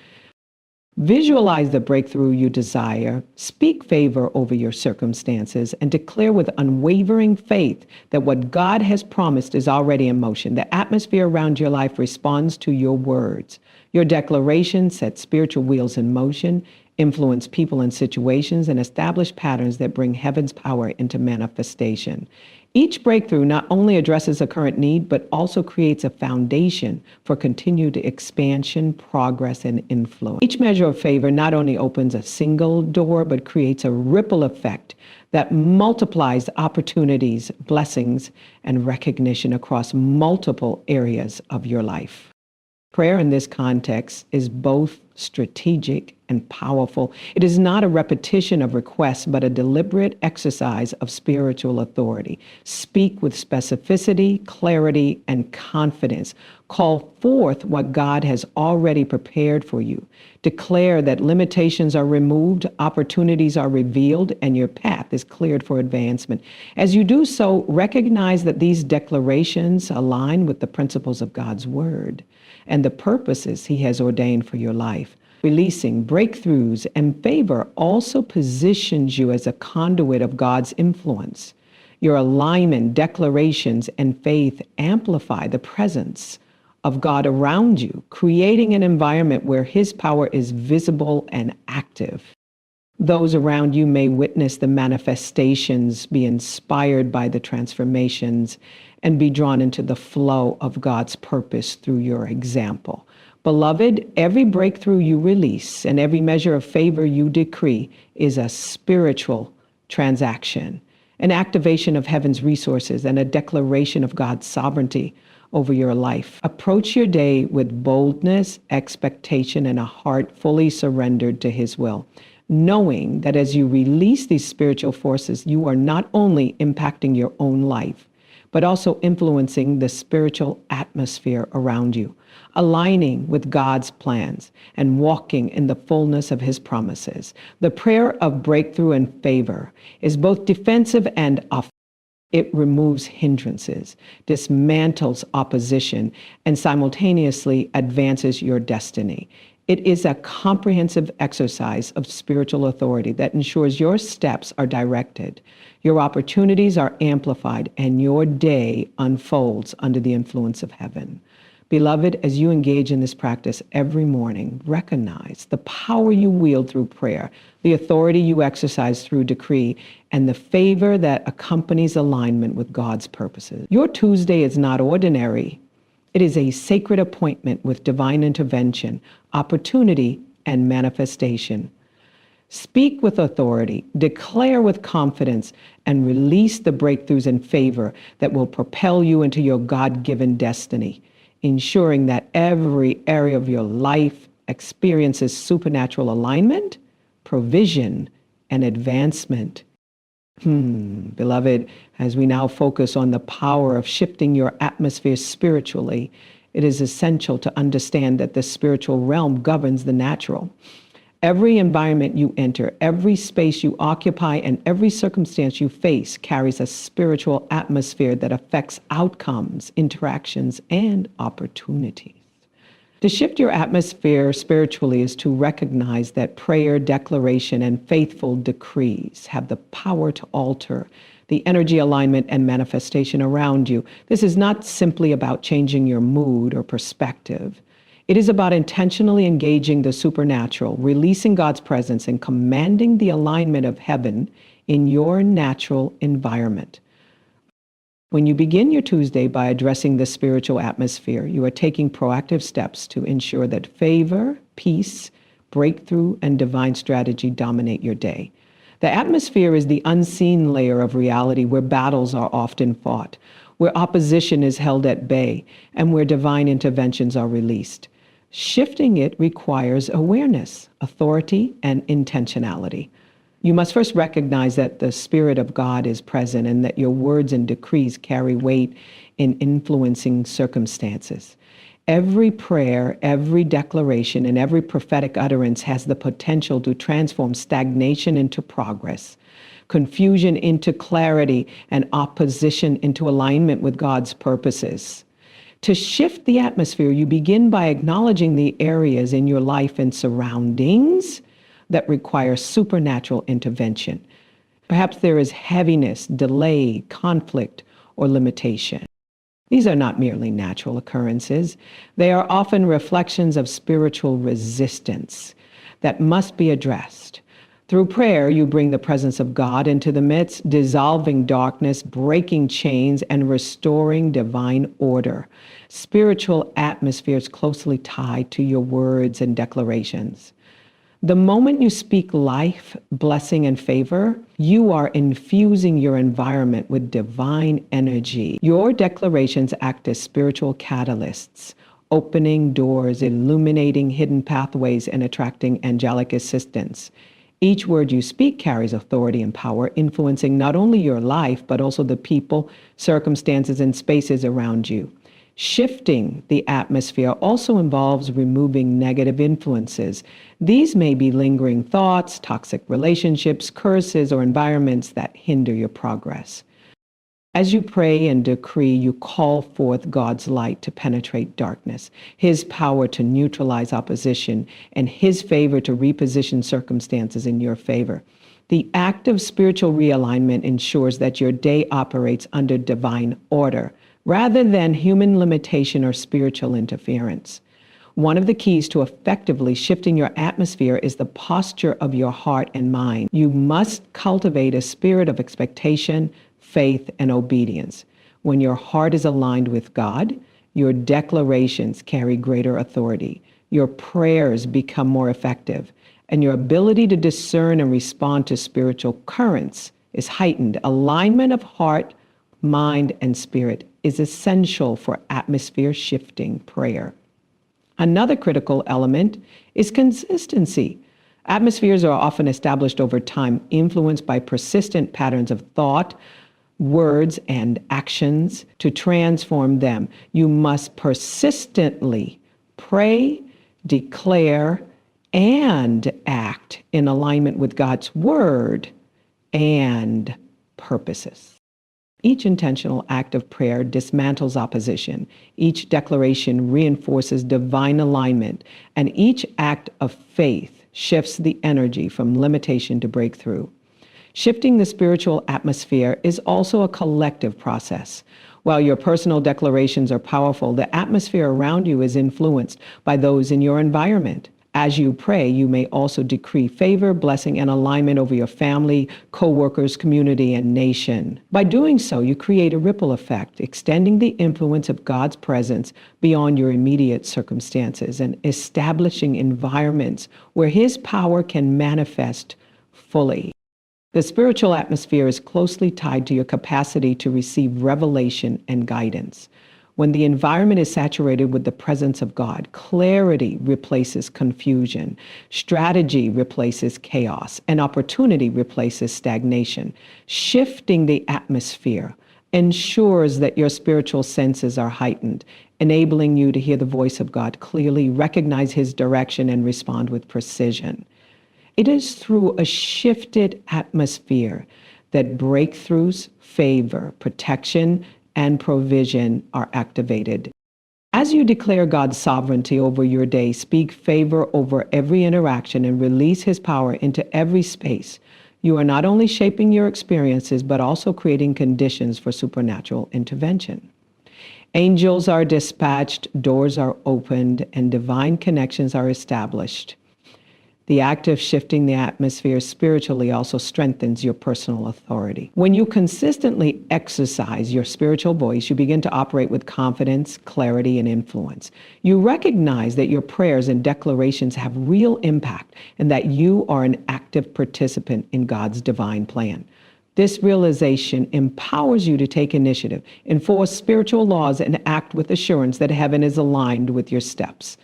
Visualize the breakthrough you desire, speak favor over your circumstances, and declare with unwavering faith that what God has promised is already in motion. The atmosphere around your life responds to your words. Your declarations set spiritual wheels in motion, influence people and situations, and establish patterns that bring heaven's power into manifestation. Each breakthrough not only addresses a current need, but also creates a foundation for continued expansion, progress, and influence. Each measure of favor not only opens a single door, but creates a ripple effect that multiplies opportunities, blessings, and recognition across multiple areas of your life. Prayer in this context is both strategic and powerful. It is not a repetition of requests, but a deliberate exercise of spiritual authority. Speak with specificity, clarity, and confidence. Call forth what God has already prepared for you. Declare that limitations are removed, opportunities are revealed, and your path is cleared for advancement. As you do so, recognize that these declarations align with the principles of God's word and the purposes He has ordained for your life. Releasing breakthroughs and favor also positions you as a conduit of God's influence. Your alignment, declarations, and faith amplify the presence of God around you, creating an environment where His power is visible and active. Those around you may witness the manifestations, be inspired by the transformations, and be drawn into the flow of God's purpose through your example. Beloved, every breakthrough you release and every measure of favor you decree is a spiritual transaction, an activation of heaven's resources, and a declaration of God's sovereignty over your life. Approach your day with boldness, expectation, and a heart fully surrendered to His will, knowing that as you release these spiritual forces, you are not only impacting your own life, but also influencing the spiritual atmosphere around you, aligning with God's plans and walking in the fullness of His promises. The prayer of breakthrough and favor is both defensive and offensive. It removes hindrances, dismantles opposition, and simultaneously advances your destiny. It is a comprehensive exercise of spiritual authority that ensures your steps are directed, your opportunities are amplified, and your day unfolds under the influence of heaven. Beloved, as you engage in this practice every morning, recognize the power you wield through prayer, the authority you exercise through decree, and the favor that accompanies alignment with God's purposes. Your Tuesday is not ordinary. It It is a sacred appointment with divine intervention, opportunity, and manifestation. Speak with authority, declare with confidence, and release the breakthroughs and favor that will propel you into your God-given destiny, ensuring that every area of your life experiences supernatural alignment, provision, and advancement. Beloved, as we now focus on the power of shifting your atmosphere spiritually, it is essential to understand that the spiritual realm governs the natural. Every environment you enter, every space you occupy, and every circumstance you face carries a spiritual atmosphere that affects outcomes, interactions, and opportunities. To shift your atmosphere spiritually is to recognize that prayer, declaration, and faithful decrees have the power to alter the energy alignment and manifestation around you. This is not simply about changing your mood or perspective. It is about intentionally engaging the supernatural, releasing God's presence, and commanding the alignment of heaven in your natural environment. When you begin your Tuesday by addressing the spiritual atmosphere, you are taking proactive steps to ensure that favor, peace, breakthrough, and divine strategy dominate your day. The atmosphere is the unseen layer of reality where battles are often fought, where opposition is held at bay, and where divine interventions are released. Shifting it requires awareness, authority, and intentionality. You must first recognize that the Spirit of God is present and that your words and decrees carry weight in influencing circumstances. Every prayer, every declaration, and every prophetic utterance has the potential to transform stagnation into progress, confusion into clarity, and opposition into alignment with God's purposes. To shift the atmosphere, you begin by acknowledging the areas in your life and surroundings that require supernatural intervention. Perhaps there is heaviness, delay, conflict, or limitation. These are not merely natural occurrences. They are often reflections of spiritual resistance that must be addressed. Through prayer, you bring the presence of God into the midst, dissolving darkness, breaking chains, and restoring divine order. Spiritual atmosphere is closely tied to your words and declarations. The moment you speak life, blessing, and favor, you are infusing your environment with divine energy. Your declarations act as spiritual catalysts, opening doors, illuminating hidden pathways, and attracting angelic assistance. Each word you speak carries authority and power, influencing not only your life, but also the people, circumstances, and spaces around you. Shifting the atmosphere also involves removing negative influences. These may be lingering thoughts, toxic relationships, curses, or environments that hinder your progress. As you pray and decree, you call forth God's light to penetrate darkness, His power to neutralize opposition, and His favor to reposition circumstances in your favor. The act of spiritual realignment ensures that your day operates under divine order, rather than human limitation or spiritual interference. One of the keys to effectively shifting your atmosphere is the posture of your heart and mind. You must cultivate a spirit of expectation, faith, and obedience. When your heart is aligned with God, your declarations carry greater authority. Your prayers become more effective, and your ability to discern and respond to spiritual currents is heightened. Alignment of heart, mind, and spirit is essential for atmosphere shifting prayer. Another critical element is consistency. Atmospheres are often established over time, influenced by persistent patterns of thought, words, and actions. To transform them, you must persistently pray, declare, and act in alignment with God's word and purposes. Each intentional act of prayer dismantles opposition. Each declaration reinforces divine alignment, and each act of faith shifts the energy from limitation to breakthrough. Shifting the spiritual atmosphere is also a collective process. While your personal declarations are powerful, the atmosphere around you is influenced by those in your environment. As you pray, you may also decree favor, blessing, and alignment over your family, co-workers, community, and nation. By doing so, you create a ripple effect, extending the influence of God's presence beyond your immediate circumstances and establishing environments where His power can manifest fully. The spiritual atmosphere is closely tied to your capacity to receive revelation and guidance. When the environment is saturated with the presence of God, clarity replaces confusion, strategy replaces chaos, and opportunity replaces stagnation. Shifting the atmosphere ensures that your spiritual senses are heightened, enabling you to hear the voice of God clearly, recognize His direction, and respond with precision. It is through a shifted atmosphere that breakthroughs, favor, protection, and provision are activated. As you declare God's sovereignty over your day, speak favor over every interaction and release His power into every space. You are not only shaping your experiences, but also creating conditions for supernatural intervention. Angels are dispatched, doors are opened, and divine connections are established. The act of shifting the atmosphere spiritually also strengthens your personal authority. When you consistently exercise your spiritual voice, you begin to operate with confidence, clarity, and influence. You recognize that your prayers and declarations have real impact and that you are an active participant in God's divine plan. This realization empowers you to take initiative, enforce spiritual laws, and act with assurance that heaven is aligned with your steps.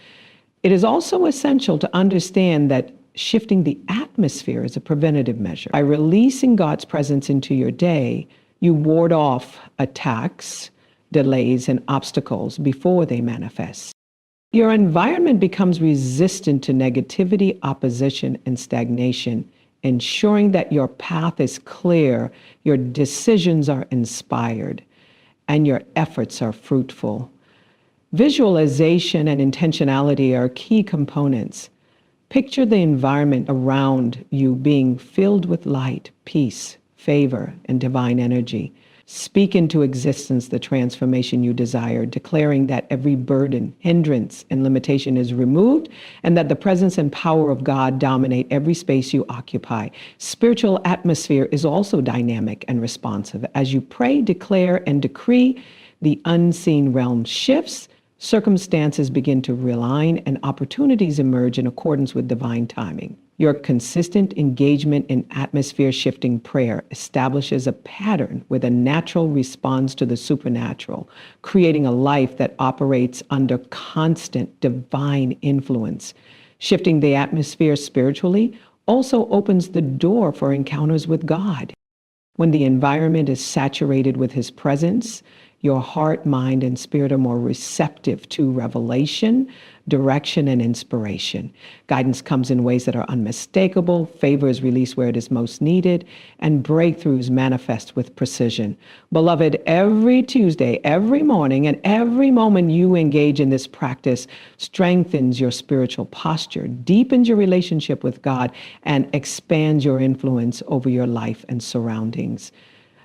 It is also essential to understand that shifting the atmosphere is a preventative measure. By releasing God's presence into your day, you ward off attacks, delays, and obstacles before they manifest. Your environment becomes resistant to negativity, opposition, and stagnation, ensuring that your path is clear, your decisions are inspired, and your efforts are fruitful. Visualization and intentionality are key components. Picture the environment around you being filled with light, peace, favor, and divine energy. Speak into existence the transformation you desire, declaring that every burden, hindrance, and limitation is removed, and that the presence and power of God dominate every space you occupy. Spiritual atmosphere is also dynamic and responsive. As you pray, declare, and decree, the unseen realm shifts, circumstances begin to realign, and opportunities emerge in accordance with divine timing. Your consistent engagement in atmosphere-shifting prayer establishes a pattern where the natural responds to the supernatural, creating a life that operates under constant divine influence. Shifting the atmosphere spiritually also opens the door for encounters with God. When the environment is saturated with His presence, your heart, mind, and spirit are more receptive to revelation, direction, and inspiration. Guidance comes in ways that are unmistakable, favor is released where it is most needed, and breakthroughs manifest with precision. Beloved, every Tuesday, every morning, and every moment you engage in this practice strengthens your spiritual posture, deepens your relationship with God, and expands your influence over your life and surroundings.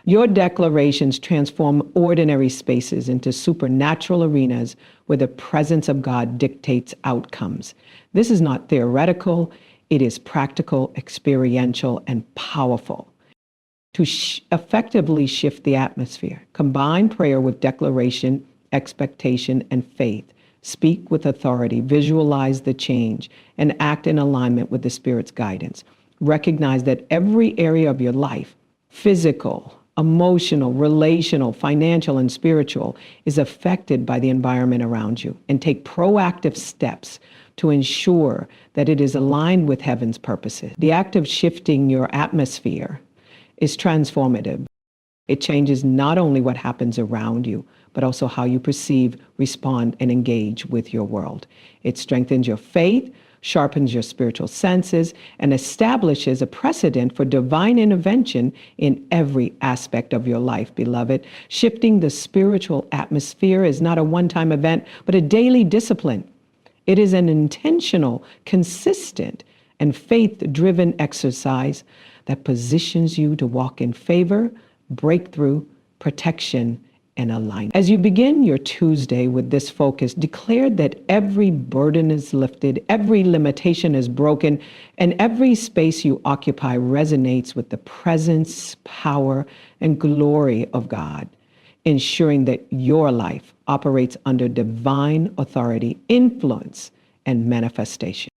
Your declarations transform ordinary spaces into supernatural arenas where the presence of God dictates outcomes. This is not theoretical, it is practical, experiential, and powerful. To effectively shift the atmosphere, combine prayer with declaration, expectation, and faith. Speak with authority, visualize the change, and act in alignment with the Spirit's guidance. Recognize that every area of your life, physical, emotional, relational, financial, and spiritual, is affected by the environment around you, and take proactive steps to ensure that it is aligned with heaven's purposes. The act of shifting your atmosphere is transformative. It changes not only what happens around you, but also how you perceive, respond, and engage with your world. It strengthens your faith, sharpens your spiritual senses, and establishes a precedent for divine intervention in every aspect of your life, beloved. Shifting the spiritual atmosphere is not a one-time event, but a daily discipline. It is an intentional, consistent, and faith-driven exercise that positions you to walk in favor, breakthrough, protection, and alignment. As you begin your Tuesday with this focus, declare that every burden is lifted, every limitation is broken, and every space you occupy resonates with the presence, power, and glory of God, ensuring that your life operates under divine authority, influence, and manifestation.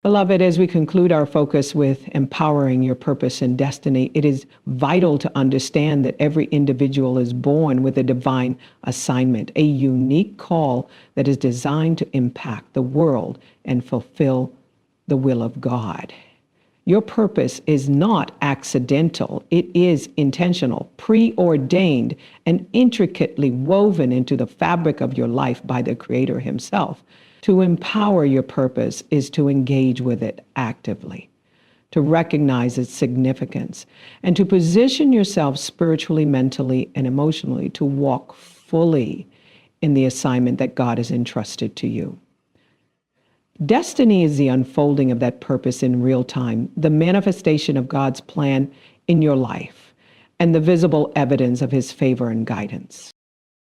Beloved, as we conclude our focus with empowering your purpose and destiny, it is vital to understand that every individual is born with a divine assignment, a unique call that is designed to impact the world and fulfill the will of God. Your purpose is not accidental. It is intentional, preordained, and intricately woven into the fabric of your life by the Creator Himself. To empower your purpose is to engage with it actively, to recognize its significance, and to position yourself spiritually, mentally, and emotionally to walk fully in the assignment that God has entrusted to you. Destiny is the unfolding of that purpose in real time, the manifestation of God's plan in your life, and the visible evidence of His favor and guidance.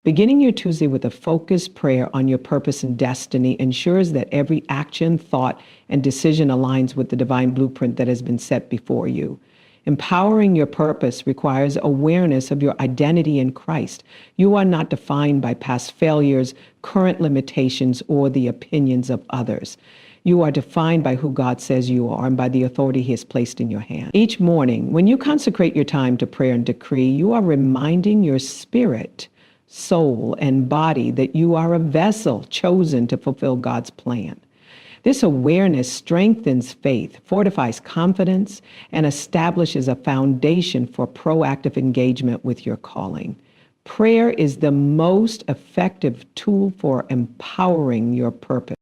Beginning your Tuesday with a focused prayer on your purpose and destiny ensures that every action, thought, and decision aligns with the divine blueprint that has been set before you. Empowering your purpose requires awareness of your identity in Christ. You are not defined by past failures, current limitations, or the opinions of others. You are defined by who God says you are and by the authority He has placed in your hand. Each morning, when you consecrate your time to prayer and decree, you are reminding your spirit, soul, and body that you are a vessel chosen to fulfill God's plan. This awareness strengthens faith, fortifies confidence, and establishes a foundation for proactive engagement with your calling. Prayer is the most effective tool for empowering your purpose.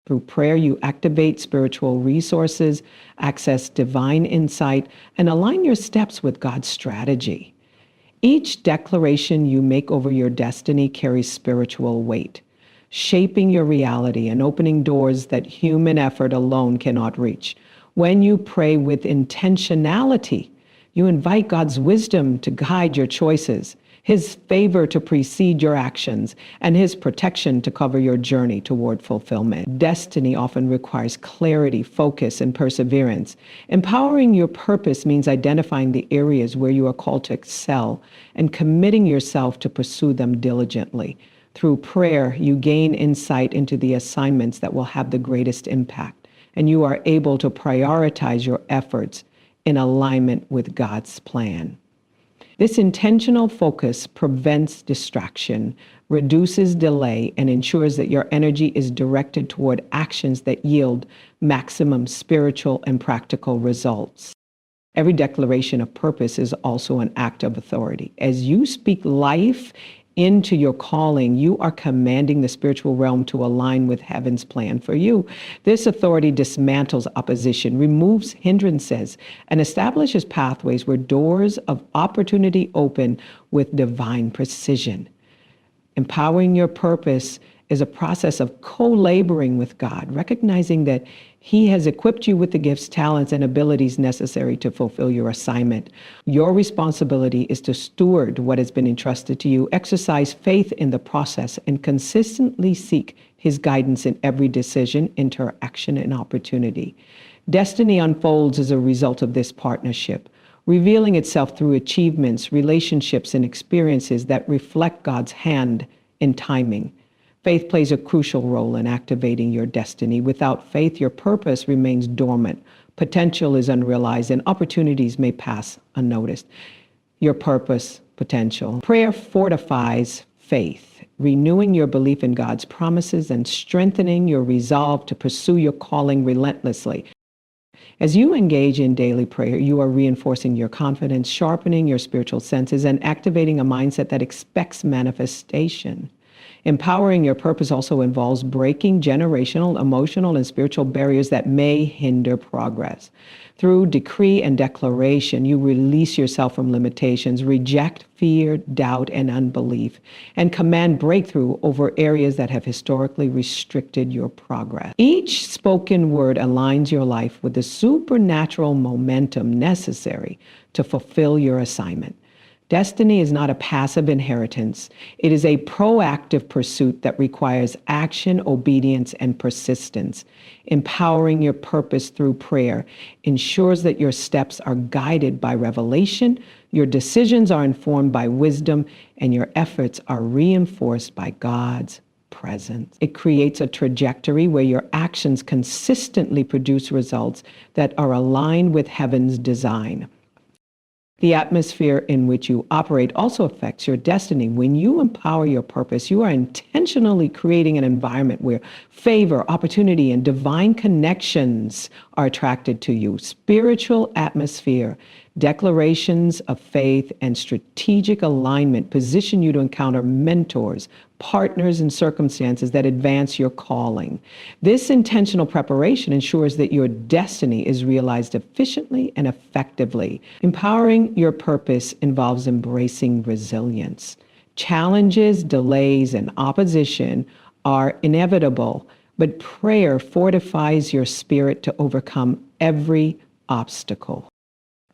Through prayer, you activate spiritual resources, access divine insight, and align your steps with God's strategy. Each declaration you make over your destiny carries spiritual weight, shaping your reality and opening doors that human effort alone cannot reach. When you pray with intentionality, you invite God's wisdom to guide your choices, His favor to precede your actions, and His protection to cover your journey toward fulfillment. Destiny often requires clarity, focus, and perseverance. Empowering your purpose means identifying the areas where you are called to excel and committing yourself to pursue them diligently. Through prayer, you gain insight into the assignments that will have the greatest impact, and you are able to prioritize your efforts in alignment with God's plan. This intentional focus prevents distraction, reduces delay, and ensures that your energy is directed toward actions that yield maximum spiritual and practical results. Every declaration of purpose is also an act of authority. As you speak life into your calling, you are commanding the spiritual realm to align with heaven's plan for you. This authority dismantles opposition, removes hindrances, and establishes pathways where doors of opportunity open with divine precision. Empowering your purpose is a process of co-laboring with God, recognizing that He has equipped you with the gifts, talents, and abilities necessary to fulfill your assignment. Your responsibility is to steward what has been entrusted to you, exercise faith in the process, and consistently seek His guidance in every decision, interaction, and opportunity. Destiny unfolds as a result of this partnership, revealing itself through achievements, relationships, and experiences that reflect God's hand in timing. Faith plays a crucial role in activating your destiny. Without faith, your purpose remains dormant, potential is unrealized, and opportunities may pass unnoticed. Your purpose, potential. Prayer fortifies faith, renewing your belief in God's promises and strengthening your resolve to pursue your calling relentlessly. As you engage in daily prayer, you are reinforcing your confidence, sharpening your spiritual senses, and activating a mindset that expects manifestation. Empowering your purpose also involves breaking generational, emotional, and spiritual barriers that may hinder progress. Through decree and declaration, you release yourself from limitations, reject fear, doubt, and unbelief, and command breakthrough over areas that have historically restricted your progress. Each spoken word aligns your life with the supernatural momentum necessary to fulfill your assignment. Destiny is not a passive inheritance. It is a proactive pursuit that requires action, obedience, and persistence. Empowering your purpose through prayer ensures that your steps are guided by revelation, your decisions are informed by wisdom, and your efforts are reinforced by God's presence. It creates a trajectory where your actions consistently produce results that are aligned with heaven's design. The atmosphere in which you operate also affects your destiny. When you empower your purpose, you are intentionally creating an environment where favor, opportunity, and divine connections are attracted to you. Spiritual atmosphere, declarations of faith, and strategic alignment position you to encounter mentors, partners, and circumstances that advance your calling. This intentional preparation ensures that your destiny is realized efficiently and effectively. Empowering your purpose involves embracing resilience. Challenges, delays, and opposition are inevitable, but prayer fortifies your spirit to overcome every obstacle.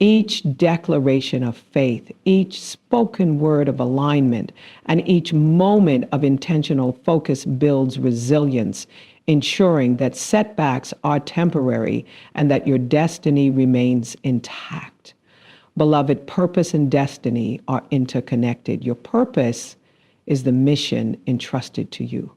Each declaration of faith, each spoken word of alignment, and each moment of intentional focus builds resilience, ensuring that setbacks are temporary and that your destiny remains intact. Beloved, purpose and destiny are interconnected. Your purpose is the mission entrusted to you,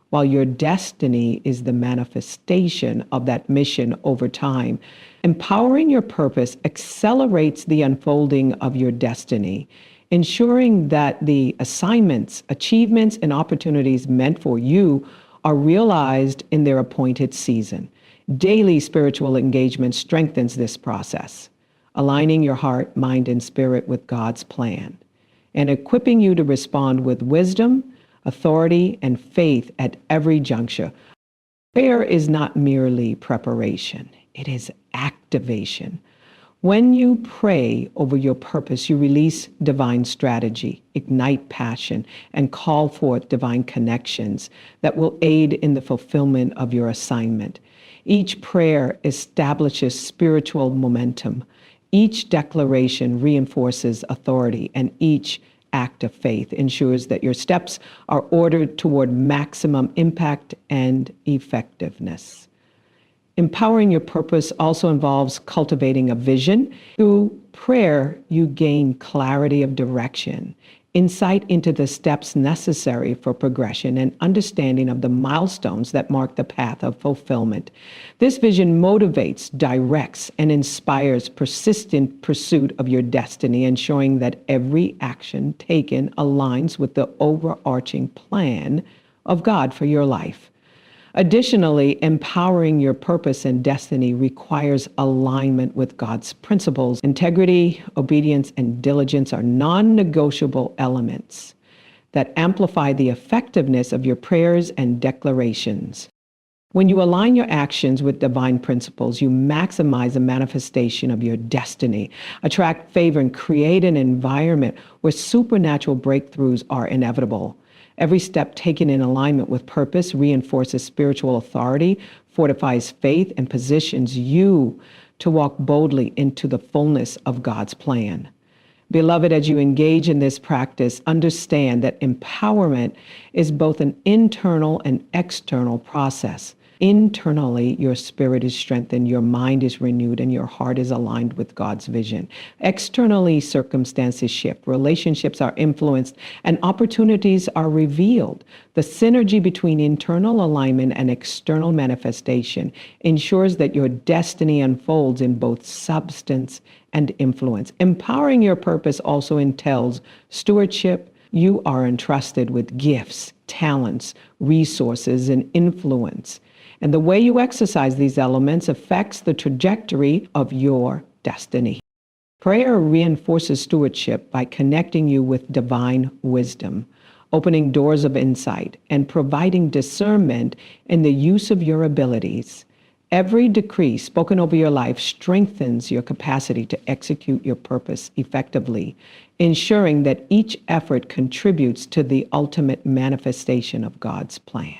while your destiny is the manifestation of that mission over time. Empowering your purpose accelerates the unfolding of your destiny, ensuring that the assignments, achievements, and opportunities meant for you are realized in their appointed season. Daily spiritual engagement strengthens this process, aligning your heart, mind, and spirit with God's plan, and equipping you to respond with wisdom, authority, and faith at every juncture. Prayer is not merely preparation, it is activation. When you pray over your purpose, you release divine strategy, ignite passion, and call forth divine connections that will aid in the fulfillment of your assignment. Each prayer establishes spiritual momentum. Each declaration reinforces authority, and each act of faith ensures that your steps are ordered toward maximum impact and effectiveness. Empowering your purpose also involves cultivating a vision. Through prayer, you gain clarity of direction, insight into the steps necessary for progression, and understanding of the milestones that mark the path of fulfillment. This vision motivates, directs, and inspires persistent pursuit of your destiny, ensuring that every action taken aligns with the overarching plan of God for your life. Additionally, empowering your purpose and destiny requires alignment with God's principles. Integrity, obedience, and diligence are non-negotiable elements that amplify the effectiveness of your prayers and declarations. When you align your actions with divine principles, you maximize the manifestation of your destiny, attract favor, and create an environment where supernatural breakthroughs are inevitable. Every step taken in alignment with purpose reinforces spiritual authority, fortifies faith, and positions you to walk boldly into the fullness of God's plan. Beloved, as you engage in this practice, understand that empowerment is both an internal and external process. Internally, your spirit is strengthened, your mind is renewed, and your heart is aligned with God's vision. Externally, circumstances shift, relationships are influenced, and opportunities are revealed. The synergy between internal alignment and external manifestation ensures that your destiny unfolds in both substance and influence. Empowering your purpose also entails stewardship. You are entrusted with gifts, talents, resources, and influence. And the way you exercise these elements affects the trajectory of your destiny. Prayer reinforces stewardship by connecting you with divine wisdom, opening doors of insight, and providing discernment in the use of your abilities. Every decree spoken over your life strengthens your capacity to execute your purpose effectively, ensuring that each effort contributes to the ultimate manifestation of God's plan.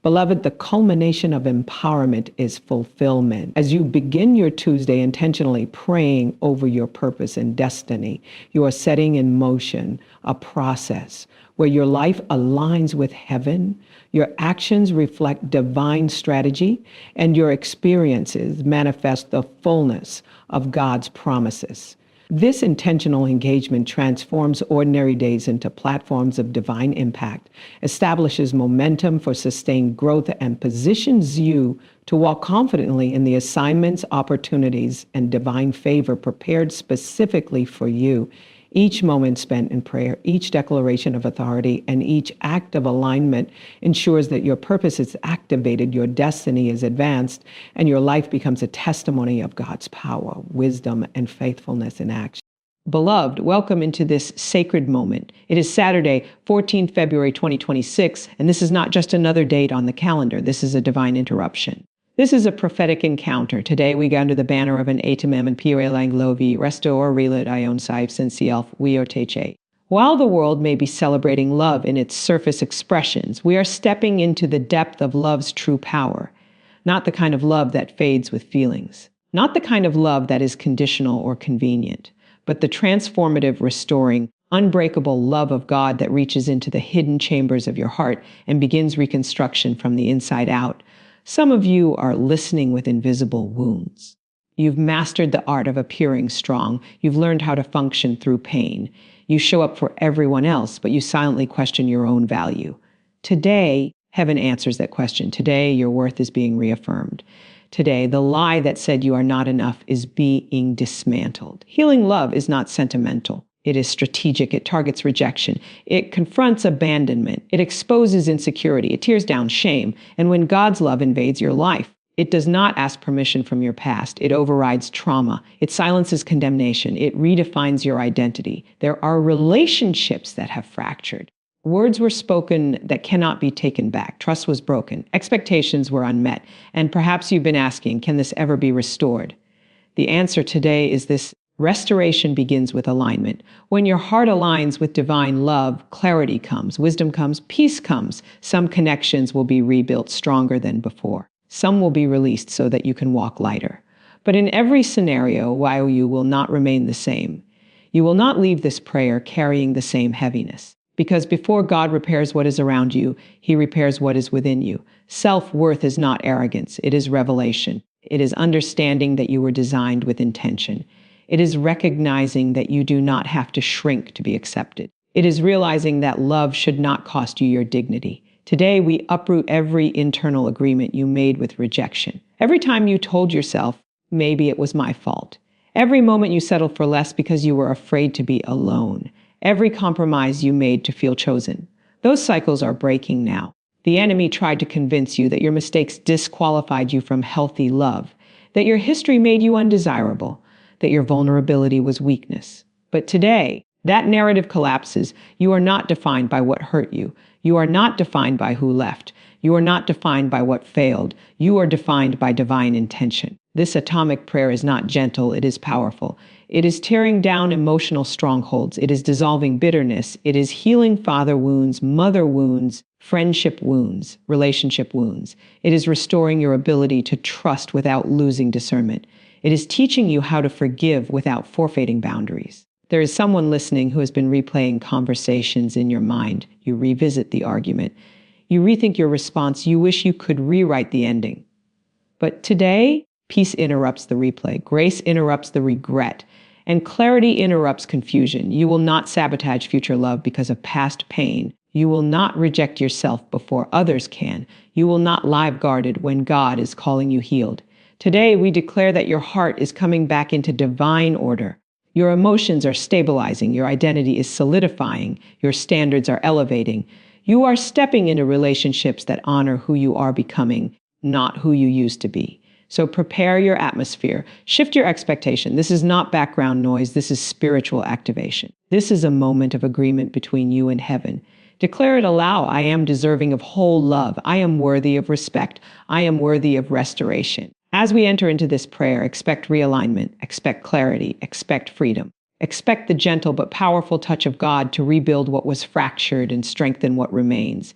Beloved, the culmination of empowerment is fulfillment. As you begin your Tuesday intentionally praying over your purpose and destiny, you are setting in motion a process where your life aligns with heaven, your actions reflect divine strategy, and your experiences manifest the fullness of God's promises. This intentional engagement transforms ordinary days into platforms of divine impact, establishes momentum for sustained growth, and positions you to walk confidently in the assignments, opportunities, and divine favor prepared specifically for you. Each moment spent in prayer, each declaration of authority, and each act of alignment ensures that your purpose is activated, your destiny is advanced, and your life becomes a testimony of God's power, wisdom, and faithfulness in action. Beloved, welcome into this sacred moment. It is Saturday, 14th February 2026, and this is not just another date on the calendar. This is a divine interruption. This is a prophetic encounter. Today we go under the banner of an Etamem and Pire Langlovi, Resto or Relit Ion Saif Sensielf, Wioteche. While the world may be celebrating love in its surface expressions, we are stepping into the depth of love's true power. Not the kind of love that fades with feelings. Not the kind of love that is conditional or convenient, but the transformative, restoring, unbreakable love of God that reaches into the hidden chambers of your heart and begins reconstruction from the inside out. Some of you are listening with invisible wounds. You've mastered the art of appearing strong. You've learned how to function through pain. You show up for everyone else, but you silently question your own value. Today, heaven answers that question. Today, your worth is being reaffirmed. Today, the lie that said you are not enough is being dismantled. Healing love is not sentimental. It is strategic. It targets rejection. It confronts abandonment. It exposes insecurity. It tears down shame. And when God's love invades your life, it does not ask permission from your past. It overrides trauma. It silences condemnation. It redefines your identity. There are relationships that have fractured. Words were spoken that cannot be taken back. Trust was broken. Expectations were unmet. And perhaps you've been asking, can this ever be restored? The answer today is this. Restoration begins with alignment. When your heart aligns with divine love, clarity comes, wisdom comes, peace comes. Some connections will be rebuilt stronger than before. Some will be released so that you can walk lighter. But in every scenario, while you will not remain the same, you will not leave this prayer carrying the same heaviness. Because before God repairs what is around you, He repairs what is within you. Self-worth is not arrogance. It is revelation. It is understanding that you were designed with intention. It is recognizing that you do not have to shrink to be accepted. It is realizing that love should not cost you your dignity. Today, we uproot every internal agreement you made with rejection. Every time you told yourself, maybe it was my fault. Every moment you settled for less because you were afraid to be alone. Every compromise you made to feel chosen. Those cycles are breaking now. The enemy tried to convince you that your mistakes disqualified you from healthy love, that your history made you undesirable, that your vulnerability was weakness. But today, that narrative collapses. You are not defined by what hurt you. You are not defined by who left. You are not defined by what failed. You are defined by divine intention. This atomic prayer is not gentle, it is powerful. It is tearing down emotional strongholds. It is dissolving bitterness. It is healing father wounds, mother wounds, friendship wounds, relationship wounds. It is restoring your ability to trust without losing discernment. It is teaching you how to forgive without forfeiting boundaries. There is someone listening who has been replaying conversations in your mind. You revisit the argument. You rethink your response. You wish you could rewrite the ending. But today, peace interrupts the replay. Grace interrupts the regret. And clarity interrupts confusion. You will not sabotage future love because of past pain. You will not reject yourself before others can. You will not lie guarded when God is calling you healed. Today, we declare that your heart is coming back into divine order. Your emotions are stabilizing. Your identity is solidifying. Your standards are elevating. You are stepping into relationships that honor who you are becoming, not who you used to be. So prepare your atmosphere. Shift your expectation. This is not background noise. This is spiritual activation. This is a moment of agreement between you and heaven. Declare it aloud. I am deserving of whole love. I am worthy of respect. I am worthy of restoration. As we enter into this prayer, expect realignment, expect clarity, expect freedom. Expect the gentle but powerful touch of God to rebuild what was fractured and strengthen what remains.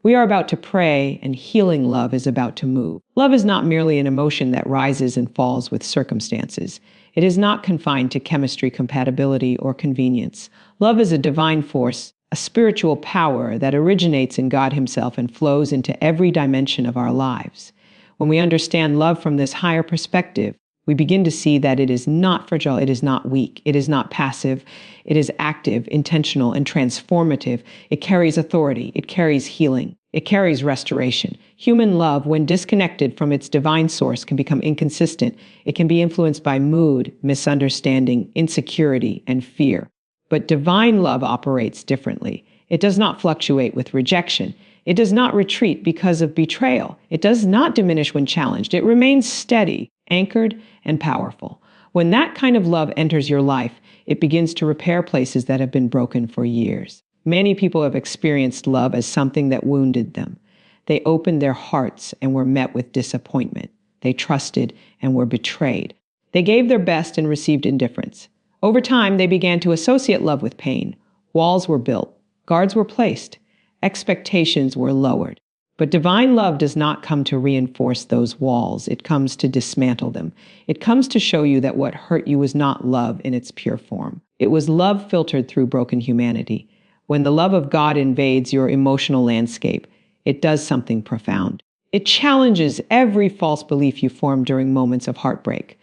We are about to pray, and healing love is about to move. Love is not merely an emotion that rises and falls with circumstances. It is not confined to chemistry, compatibility, or convenience. Love is a divine force, a spiritual power that originates in God Himself and flows into every dimension of our lives. When we understand love from this higher perspective, we begin to see that it is not fragile, it is not weak, it is not passive, it is active, intentional, and transformative. It carries authority, it carries healing, it carries restoration. Human love, when disconnected from its divine source, can become inconsistent. It can be influenced by mood, misunderstanding, insecurity, and fear. But divine love operates differently. It does not fluctuate with rejection. It does not retreat because of betrayal. It does not diminish when challenged. It remains steady, anchored, and powerful. When that kind of love enters your life, it begins to repair places that have been broken for years. Many people have experienced love as something that wounded them. They opened their hearts and were met with disappointment. They trusted and were betrayed. They gave their best and received indifference. Over time, they began to associate love with pain. Walls were built, guards were placed, expectations were lowered. But divine love does not come to reinforce those walls. It comes to dismantle them. It comes to show you that what hurt you was not love in its pure form. It was love filtered through broken humanity. When the love of God invades your emotional landscape, it does something profound. It challenges every false belief you formed during moments of heartbreak.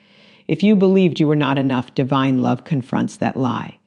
If you believed you were not enough, divine love confronts that lie.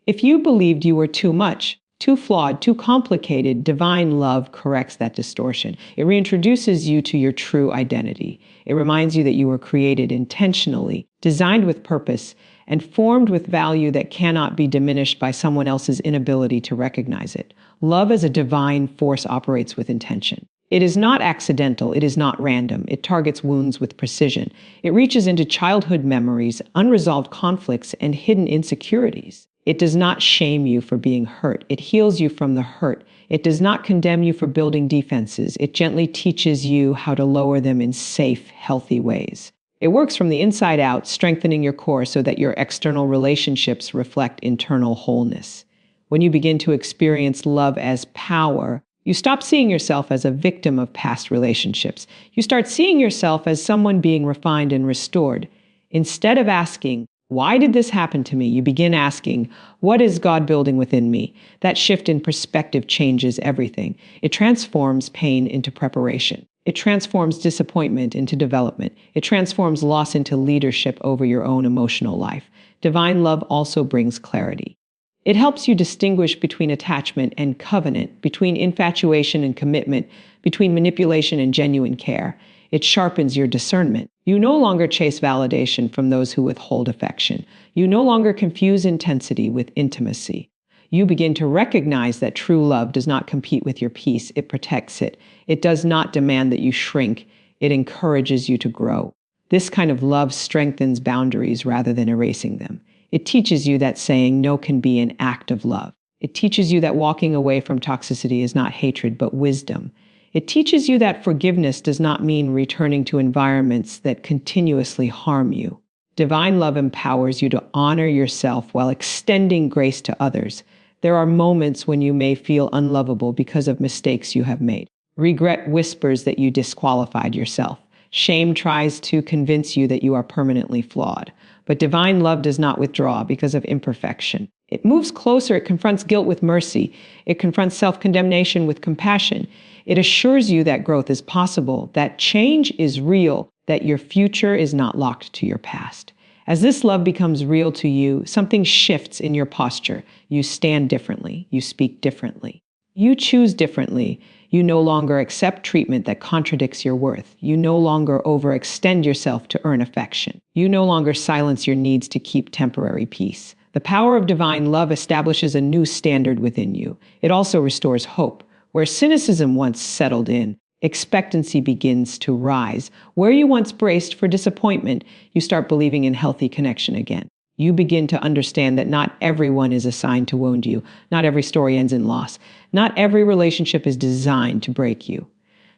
If you believed you were too much, too flawed, too complicated, divine love corrects that distortion. It reintroduces you to your true identity. It reminds you that you were created intentionally, designed with purpose, and formed with value that cannot be diminished by someone else's inability to recognize it. Love as a divine force operates with intention. It is not accidental. It is not random. It targets wounds with precision. It reaches into childhood memories, unresolved conflicts, and hidden insecurities. It does not shame you for being hurt. It heals you from the hurt. It does not condemn you for building defenses. It gently teaches you how to lower them in safe, healthy ways. It works from the inside out, strengthening your core so that your external relationships reflect internal wholeness. When you begin to experience love as power, you stop seeing yourself as a victim of past relationships. You start seeing yourself as someone being refined and restored. Instead of asking, why did this happen to me? You begin asking, what is God building within me? That shift in perspective changes everything. It transforms pain into preparation. It transforms disappointment into development. It transforms loss into leadership over your own emotional life. Divine love also brings clarity. It helps you distinguish between attachment and covenant, between infatuation and commitment, between manipulation and genuine care. It sharpens your discernment. You no longer chase validation from those who withhold affection. You no longer confuse intensity with intimacy. You begin to recognize that true love does not compete with your peace. It protects it. It does not demand that you shrink. It encourages you to grow. This kind of love strengthens boundaries rather than erasing them. It teaches you that saying no can be an act of love. It teaches you that walking away from toxicity is not hatred, but wisdom. It teaches you that forgiveness does not mean returning to environments that continuously harm you. Divine love empowers you to honor yourself while extending grace to others. There are moments when you may feel unlovable because of mistakes you have made. Regret whispers that you disqualified yourself. Shame tries to convince you that you are permanently flawed. But divine love does not withdraw because of imperfection. It moves closer. It confronts guilt with mercy. It confronts self-condemnation with compassion. It assures you that growth is possible, that change is real, that your future is not locked to your past. As this love becomes real to you, something shifts in your posture. You stand differently. You speak differently. You choose differently. You no longer accept treatment that contradicts your worth. You no longer overextend yourself to earn affection. You no longer silence your needs to keep temporary peace. The power of divine love establishes a new standard within you. It also restores hope. Where cynicism once settled in, expectancy begins to rise. Where you once braced for disappointment, you start believing in healthy connection again. You begin to understand that not everyone is assigned to wound you. Not every story ends in loss. Not every relationship is designed to break you.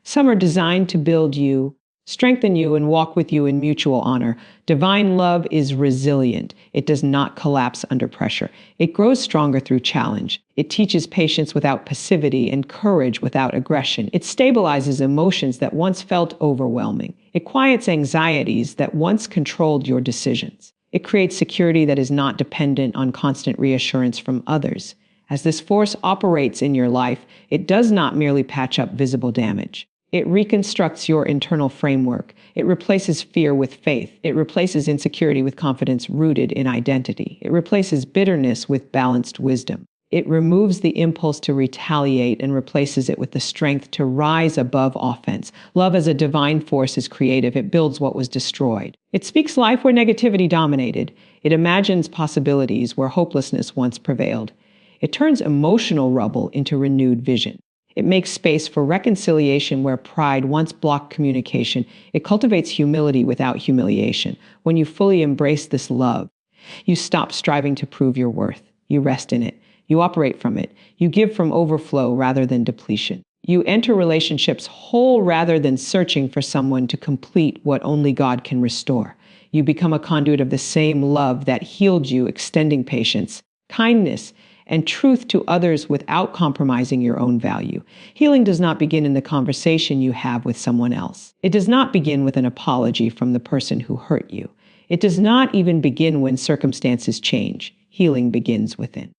Some are designed to build you. strengthen you, and walk with you in mutual honor. Divine love is resilient. It does not collapse under pressure. It grows stronger through challenge. It teaches patience without passivity and courage without aggression. It stabilizes emotions that once felt overwhelming. It quiets anxieties that once controlled your decisions. It creates security that is not dependent on constant reassurance from others. As this force operates in your life, it does not merely patch up visible damage. It reconstructs your internal framework. It replaces fear with faith. It replaces insecurity with confidence rooted in identity. It replaces bitterness with balanced wisdom. It removes the impulse to retaliate and replaces it with the strength to rise above offense. Love as a divine force is creative. It builds what was destroyed. It speaks life where negativity dominated. It imagines possibilities where hopelessness once prevailed. It turns emotional rubble into renewed vision. It makes space for reconciliation where pride once blocked communication. It cultivates humility without humiliation. When you fully embrace this love, you stop striving to prove your worth. You rest in it. You operate from it. You give from overflow rather than depletion. You enter relationships whole rather than searching for someone to complete what only God can restore. You become a conduit of the same love that healed you, extending patience, kindness, and truth to others without compromising your own value. Healing does not begin in the conversation you have with someone else. It does not begin with an apology from the person who hurt you. It does not even begin when circumstances change. Healing begins within.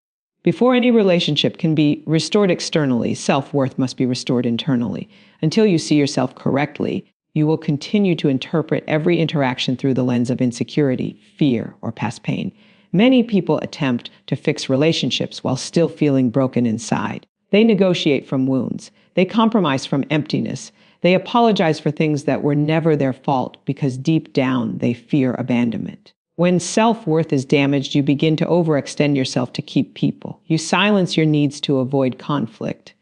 Before any relationship can be restored externally, self-worth must be restored internally. Until you see yourself correctly, you will continue to interpret every interaction through the lens of insecurity, fear, or past pain. Many people attempt to fix relationships while still feeling broken inside. They negotiate from wounds. They compromise from emptiness. They apologize for things that were never their fault because deep down they fear abandonment. When self-worth is damaged, you begin to overextend yourself to keep people. You silence your needs to avoid conflict.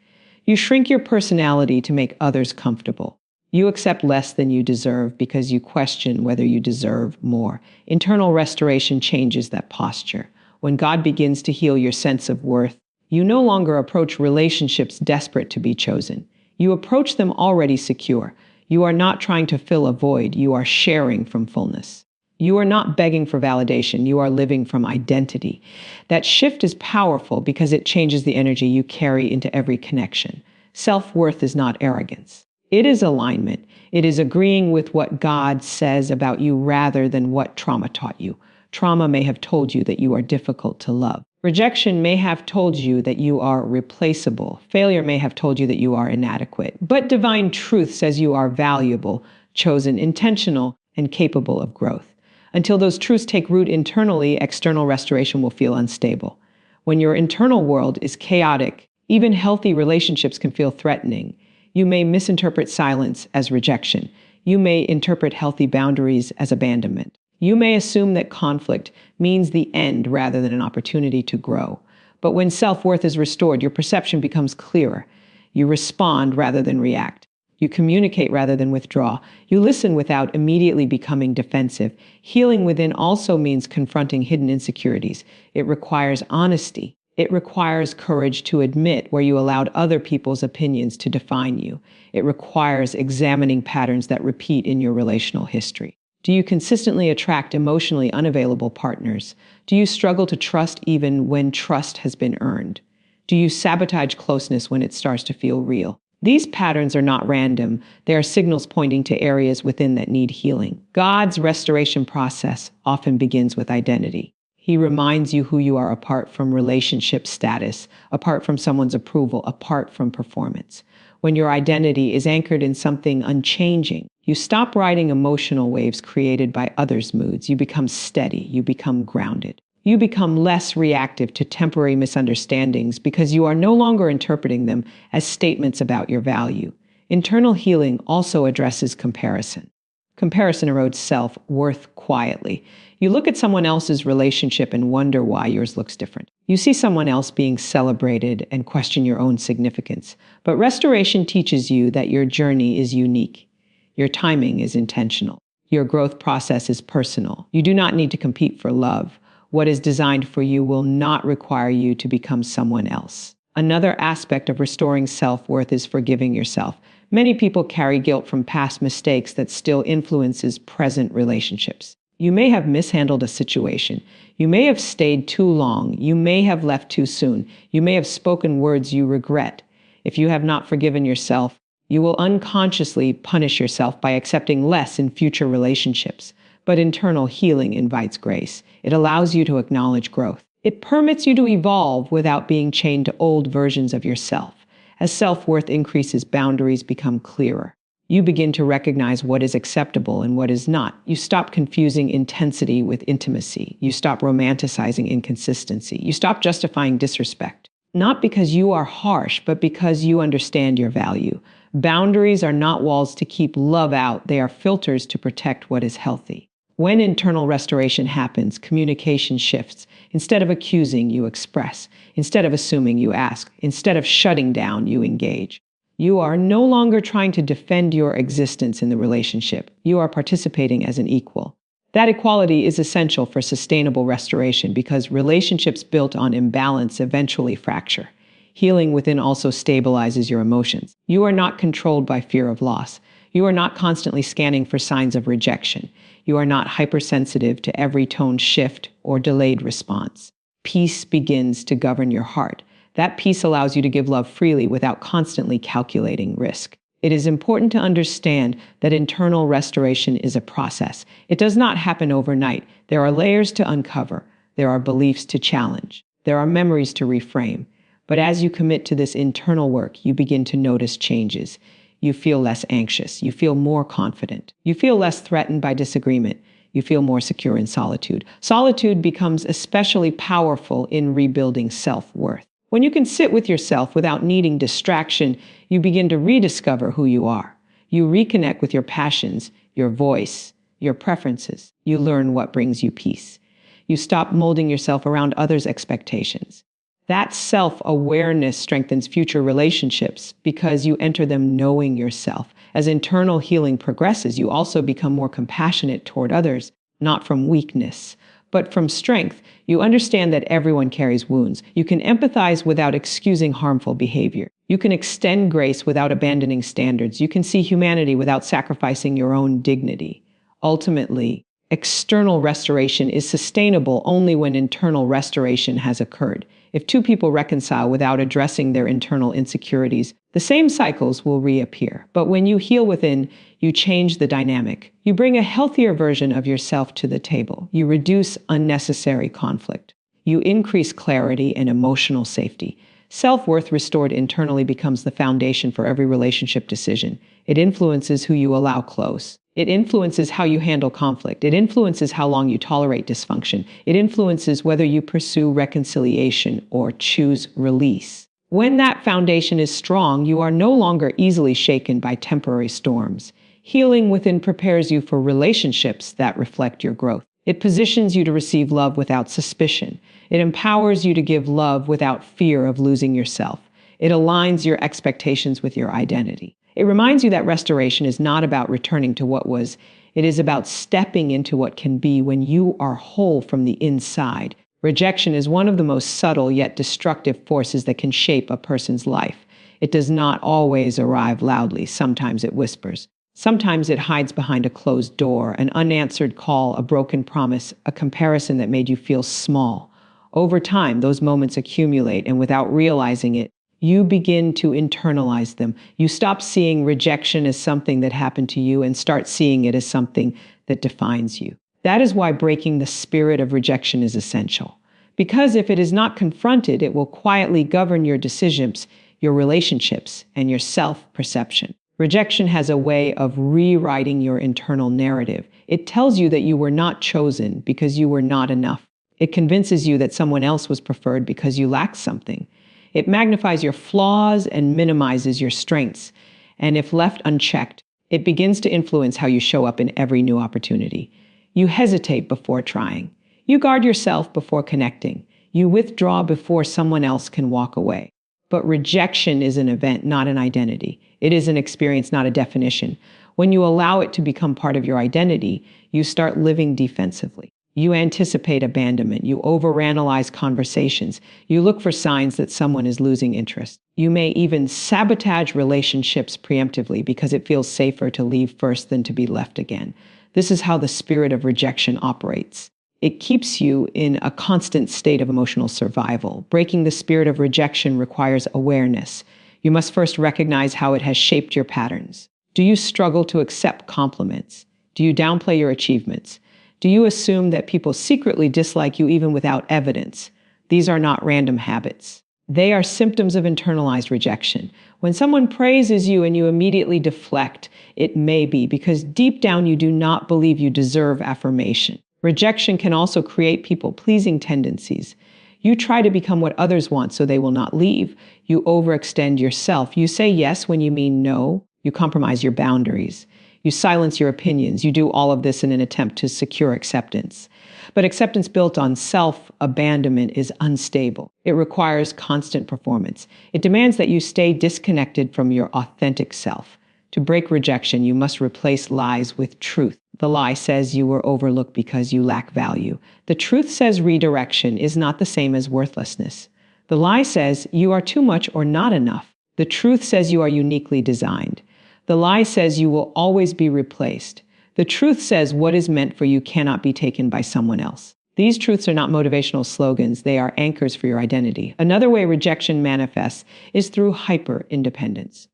You shrink your personality to make others comfortable. You accept less than you deserve because you question whether you deserve more. Internal restoration changes that posture. When God begins to heal your sense of worth, you no longer approach relationships desperate to be chosen. You approach them already secure. You are not trying to fill a void. You are sharing from fullness. You are not begging for validation. You are living from identity. That shift is powerful because it changes the energy you carry into every connection. Self-worth is not arrogance. It is alignment. It is agreeing with what God says about you rather than what trauma taught you. Trauma may have told you that you are difficult to love. Rejection may have told you that you are replaceable. Failure may have told you that you are inadequate. But divine truth says you are valuable, chosen, intentional, and capable of growth. Until those truths take root internally, external restoration will feel unstable. When your internal world is chaotic, even healthy relationships can feel threatening. You may misinterpret silence as rejection. You may interpret healthy boundaries as abandonment. You may assume that conflict means the end rather than an opportunity to grow. But when self-worth is restored, your perception becomes clearer. You respond rather than react. You communicate rather than withdraw. You listen without immediately becoming defensive. Healing within also means confronting hidden insecurities. It requires honesty. It requires courage to admit where you allowed other people's opinions to define you. It requires examining patterns that repeat in your relational history. Do you consistently attract emotionally unavailable partners? Do you struggle to trust even when trust has been earned? Do you sabotage closeness when it starts to feel real? These patterns are not random. They are signals pointing to areas within that need healing. God's restoration process often begins with identity. He reminds you who you are apart from relationship status, apart from someone's approval, apart from performance. When your identity is anchored in something unchanging, you stop riding emotional waves created by others' moods. You become steady. You become grounded. You become less reactive to temporary misunderstandings because you are no longer interpreting them as statements about your value. Internal healing also addresses comparison. Comparison erodes self-worth quietly. You look at someone else's relationship and wonder why yours looks different. You see someone else being celebrated and question your own significance. But restoration teaches you that your journey is unique. Your timing is intentional. Your growth process is personal. You do not need to compete for love. What is designed for you will not require you to become someone else. Another aspect of restoring self-worth is forgiving yourself. Many people carry guilt from past mistakes that still influences present relationships. You may have mishandled a situation. You may have stayed too long. You may have left too soon. You may have spoken words you regret. If you have not forgiven yourself, you will unconsciously punish yourself by accepting less in future relationships. But internal healing invites grace. It allows you to acknowledge growth. It permits you to evolve without being chained to old versions of yourself. As self-worth increases, boundaries become clearer. You begin to recognize what is acceptable and what is not. You stop confusing intensity with intimacy. You stop romanticizing inconsistency. You stop justifying disrespect. Not because you are harsh, but because you understand your value. Boundaries are not walls to keep love out. They are filters to protect what is healthy. When internal restoration happens, communication shifts. Instead of accusing, you express. Instead of assuming, you ask. Instead of shutting down, you engage. You are no longer trying to defend your existence in the relationship. You are participating as an equal. That equality is essential for sustainable restoration because relationships built on imbalance eventually fracture. Healing within also stabilizes your emotions. You are not controlled by fear of loss. You are not constantly scanning for signs of rejection. You are not hypersensitive to every tone shift or delayed response. Peace begins to govern your heart. That peace allows you to give love freely without constantly calculating risk. It is important to understand that internal restoration is a process. It does not happen overnight. There are layers to uncover. There are beliefs to challenge. There are memories to reframe. But as you commit to this internal work, you begin to notice changes. You feel less anxious. You feel more confident. You feel less threatened by disagreement. You feel more secure in solitude. Solitude becomes especially powerful in rebuilding self-worth. When you can sit with yourself without needing distraction, you begin to rediscover who you are. You reconnect with your passions, your voice, your preferences. You learn what brings you peace. You stop molding yourself around others' expectations. That self-awareness strengthens future relationships because you enter them knowing yourself. As internal healing progresses, you also become more compassionate toward others, not from weakness, but from strength. You understand that everyone carries wounds. You can empathize without excusing harmful behavior. You can extend grace without abandoning standards. You can see humanity without sacrificing your own dignity. Ultimately, external restoration is sustainable only when internal restoration has occurred. If two people reconcile without addressing their internal insecurities, the same cycles will reappear. But when you heal within, you change the dynamic. You bring a healthier version of yourself to the table. You reduce unnecessary conflict. You increase clarity and emotional safety. Self-worth restored internally becomes the foundation for every relationship decision. It influences who you allow close. It influences how you handle conflict. It influences how long you tolerate dysfunction. It influences whether you pursue reconciliation or choose release. When that foundation is strong, you are no longer easily shaken by temporary storms. Healing within prepares you for relationships that reflect your growth. It positions you to receive love without suspicion. It empowers you to give love without fear of losing yourself. It aligns your expectations with your identity. It reminds you that restoration is not about returning to what was. It is about stepping into what can be when you are whole from the inside. Rejection is one of the most subtle yet destructive forces that can shape a person's life. It does not always arrive loudly. Sometimes it whispers. Sometimes it hides behind a closed door, an unanswered call, a broken promise, a comparison that made you feel small. Over time, those moments accumulate, and without realizing it, you begin to internalize them. You stop seeing rejection as something that happened to you and start seeing it as something that defines you. That is why breaking the spirit of rejection is essential. Because if it is not confronted, it will quietly govern your decisions, your relationships, and your self-perception. Rejection has a way of rewriting your internal narrative. It tells you that you were not chosen because you were not enough. It convinces you that someone else was preferred because you lacked something. It magnifies your flaws and minimizes your strengths. And if left unchecked, it begins to influence how you show up in every new opportunity. You hesitate before trying. You guard yourself before connecting. You withdraw before someone else can walk away. But rejection is an event, not an identity. It is an experience, not a definition. When you allow it to become part of your identity, you start living defensively. You anticipate abandonment. You overanalyze conversations. You look for signs that someone is losing interest. You may even sabotage relationships preemptively because it feels safer to leave first than to be left again. This is how the spirit of rejection operates. It keeps you in a constant state of emotional survival. Breaking the spirit of rejection requires awareness. You must first recognize how it has shaped your patterns. Do you struggle to accept compliments? Do you downplay your achievements? Do you assume that people secretly dislike you even without evidence? These are not random habits. They are symptoms of internalized rejection. When someone praises you and you immediately deflect, it may be because deep down you do not believe you deserve affirmation. Rejection can also create people-pleasing tendencies. You try to become what others want so they will not leave. You overextend yourself. You say yes when you mean no. You compromise your boundaries. You silence your opinions. You do all of this in an attempt to secure acceptance. But acceptance built on self-abandonment is unstable. It requires constant performance. It demands that you stay disconnected from your authentic self. To break rejection, you must replace lies with truth. The lie says you were overlooked because you lack value. The truth says redirection is not the same as worthlessness. The lie says you are too much or not enough. The truth says you are uniquely designed. The lie says you will always be replaced. The truth says what is meant for you cannot be taken by someone else. These truths are not motivational slogans. They are anchors for your identity. Another way rejection manifests is through hyper-independence.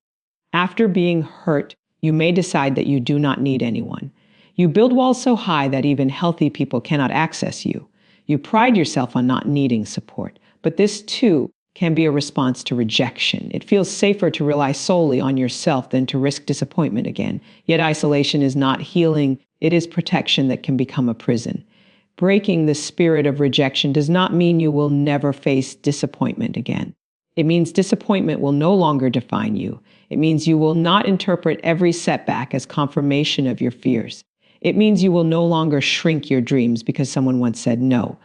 After being hurt, you may decide that you do not need anyone. You build walls so high that even healthy people cannot access you. You pride yourself on not needing support. But this, too, can be a response to rejection. It feels safer to rely solely on yourself than to risk disappointment again. Yet isolation is not healing. It is protection that can become a prison. Breaking the spirit of rejection does not mean you will never face disappointment again. It means disappointment will no longer define you. It means you will not interpret every setback as confirmation of your fears. It means you will no longer shrink your dreams because someone once said no.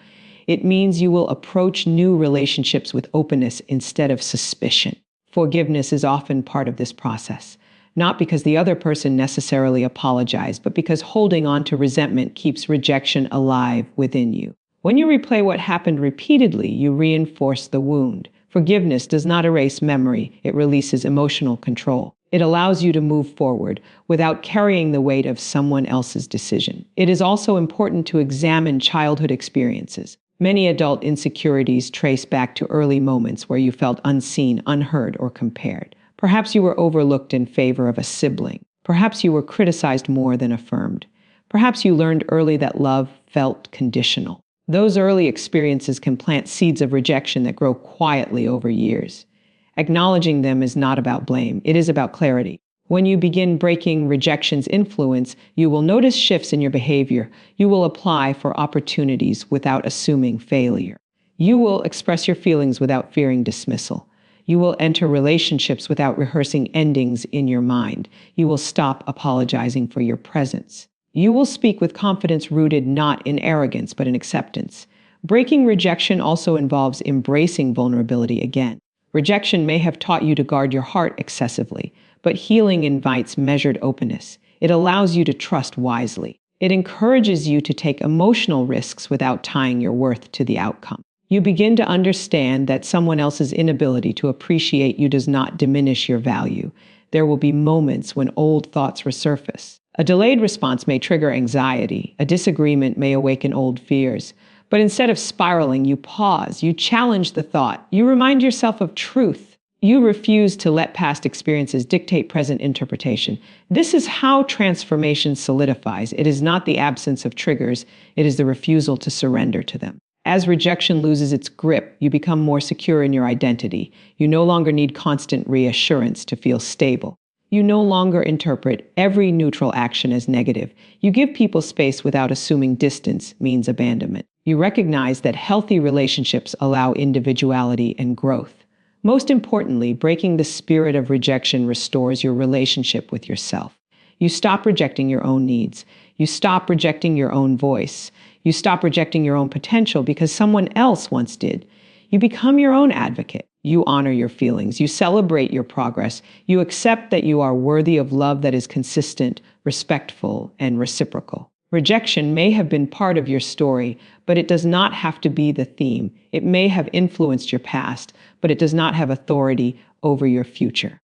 It means you will approach new relationships with openness instead of suspicion. Forgiveness is often part of this process, not because the other person necessarily apologized, but because holding on to resentment keeps rejection alive within you. When you replay what happened repeatedly, you reinforce the wound. Forgiveness does not erase memory, it releases emotional control. It allows you to move forward without carrying the weight of someone else's decision. It is also important to examine childhood experiences. Many adult insecurities trace back to early moments where you felt unseen, unheard, or compared. Perhaps you were overlooked in favor of a sibling. Perhaps you were criticized more than affirmed. Perhaps you learned early that love felt conditional. Those early experiences can plant seeds of rejection that grow quietly over years. Acknowledging them is not about blame. It is about clarity. When you begin breaking rejection's influence, you will notice shifts in your behavior. You will apply for opportunities without assuming failure. You will express your feelings without fearing dismissal. You will enter relationships without rehearsing endings in your mind. You will stop apologizing for your presence. You will speak with confidence rooted not in arrogance, but in acceptance. Breaking rejection also involves embracing vulnerability again. Rejection may have taught you to guard your heart excessively, but healing invites measured openness. It allows you to trust wisely. It encourages you to take emotional risks without tying your worth to the outcome. You begin to understand that someone else's inability to appreciate you does not diminish your value. There will be moments when old thoughts resurface. A delayed response may trigger anxiety. A disagreement may awaken old fears. But instead of spiraling, you pause, you challenge the thought, you remind yourself of truth. You refuse to let past experiences dictate present interpretation. This is how transformation solidifies. It is not the absence of triggers, it is the refusal to surrender to them. As rejection loses its grip, you become more secure in your identity. You no longer need constant reassurance to feel stable. You no longer interpret every neutral action as negative. You give people space without assuming distance means abandonment. You recognize that healthy relationships allow individuality and growth. Most importantly, breaking the spirit of rejection restores your relationship with yourself. You stop rejecting your own needs. You stop rejecting your own voice. You stop rejecting your own potential because someone else once did. You become your own advocate. You honor your feelings. You celebrate your progress. You accept that you are worthy of love that is consistent, respectful, and reciprocal. Rejection may have been part of your story, but it does not have to be the theme. It may have influenced your past, but it does not have authority over your future.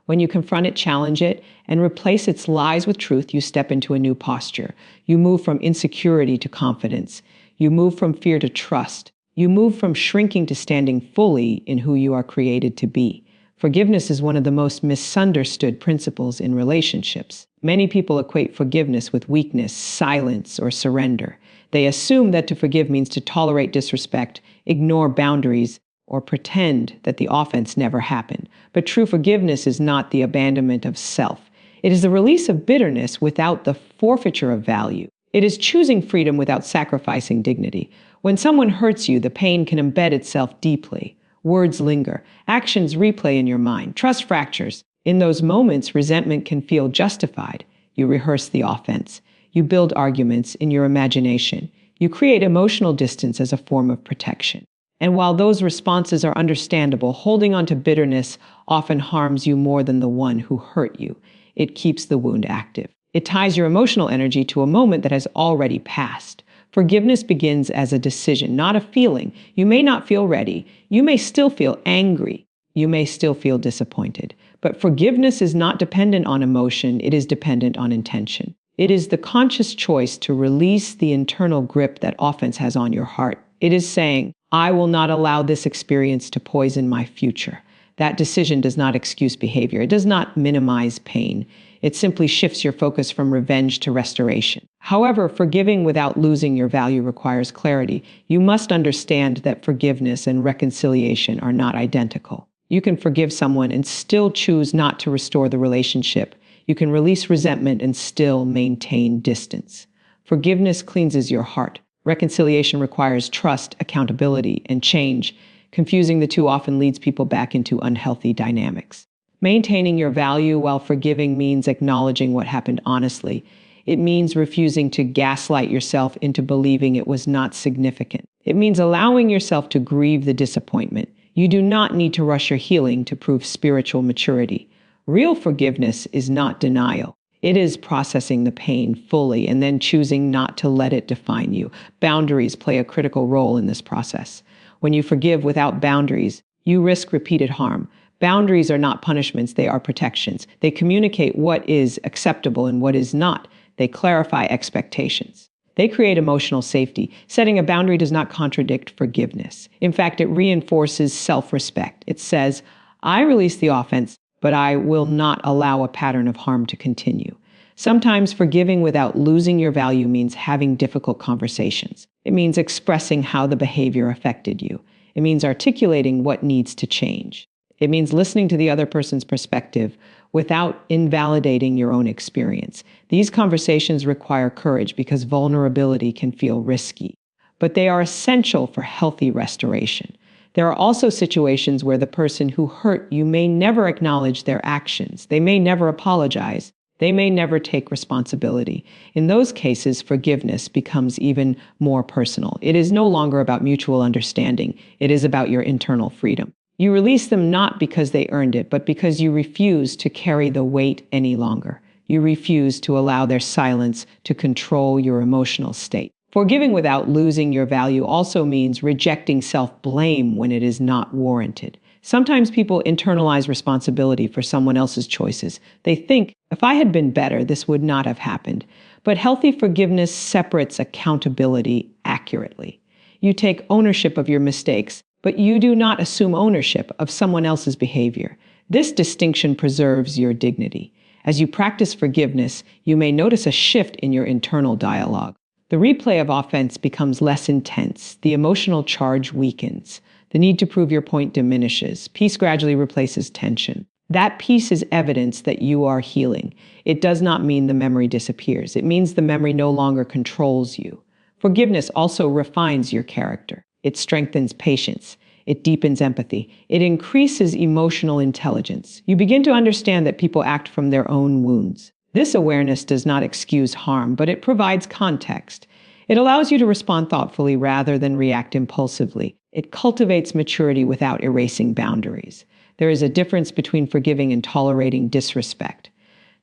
When you confront it, challenge it, and replace its lies with truth, you step into a new posture. You move from insecurity to confidence. You move from fear to trust. You move from shrinking to standing fully in who you are created to be. Forgiveness is one of the most misunderstood principles in relationships. Many people equate forgiveness with weakness, silence, or surrender. They assume that to forgive means to tolerate disrespect, ignore boundaries, or pretend that the offense never happened. But true forgiveness is not the abandonment of self. It is the release of bitterness without the forfeiture of value. It is choosing freedom without sacrificing dignity. When someone hurts you, the pain can embed itself deeply. Words linger. Actions replay in your mind. Trust fractures. In those moments, resentment can feel justified. You rehearse the offense. You build arguments in your imagination. You create emotional distance as a form of protection. And while those responses are understandable, holding on to bitterness often harms you more than the one who hurt you. It keeps the wound active. It ties your emotional energy to a moment that has already passed. Forgiveness begins as a decision, not a feeling. You may not feel ready. You may still feel angry. You may still feel disappointed. But forgiveness is not dependent on emotion. It is dependent on intention. It is the conscious choice to release the internal grip that offense has on your heart. It is saying, I will not allow this experience to poison my future. That decision does not excuse behavior. It does not minimize pain. It simply shifts your focus from revenge to restoration. However, forgiving without losing your value requires clarity. You must understand that forgiveness and reconciliation are not identical. You can forgive someone and still choose not to restore the relationship. You can release resentment and still maintain distance. Forgiveness cleanses your heart. Reconciliation requires trust, accountability, and change. Confusing the two often leads people back into unhealthy dynamics. Maintaining your value while forgiving means acknowledging what happened honestly. It means refusing to gaslight yourself into believing it was not significant. It means allowing yourself to grieve the disappointment. You do not need to rush your healing to prove spiritual maturity. Real forgiveness is not denial. It is processing the pain fully and then choosing not to let it define you. Boundaries play a critical role in this process. When you forgive without boundaries, you risk repeated harm. Boundaries are not punishments, they are protections. They communicate what is acceptable and what is not. They clarify expectations. They create emotional safety. Setting a boundary does not contradict forgiveness. In fact, it reinforces self-respect. It says, I release the offense, but I will not allow a pattern of harm to continue. Sometimes forgiving without losing your value means having difficult conversations. It means expressing how the behavior affected you. It means articulating what needs to change. It means listening to the other person's perspective without invalidating your own experience. These conversations require courage because vulnerability can feel risky, but they are essential for healthy restoration. There are also situations where the person who hurt you may never acknowledge their actions. They may never apologize. They may never take responsibility. In those cases, forgiveness becomes even more personal. It is no longer about mutual understanding. It is about your internal freedom. You release them not because they earned it, but because you refuse to carry the weight any longer. You refuse to allow their silence to control your emotional state. Forgiving without losing your value also means rejecting self-blame when it is not warranted. Sometimes people internalize responsibility for someone else's choices. They think, if I had been better, this would not have happened. But healthy forgiveness separates accountability accurately. You take ownership of your mistakes, but you do not assume ownership of someone else's behavior. This distinction preserves your dignity. As you practice forgiveness, you may notice a shift in your internal dialogue. The replay of offense becomes less intense. The emotional charge weakens. The need to prove your point diminishes. Peace gradually replaces tension. That peace is evidence that you are healing. It does not mean the memory disappears. It means the memory no longer controls you. Forgiveness also refines your character. It strengthens patience. It deepens empathy. It increases emotional intelligence. You begin to understand that people act from their own wounds. This awareness does not excuse harm, but it provides context. It allows you to respond thoughtfully rather than react impulsively. It cultivates maturity without erasing boundaries. There is a difference between forgiving and tolerating disrespect.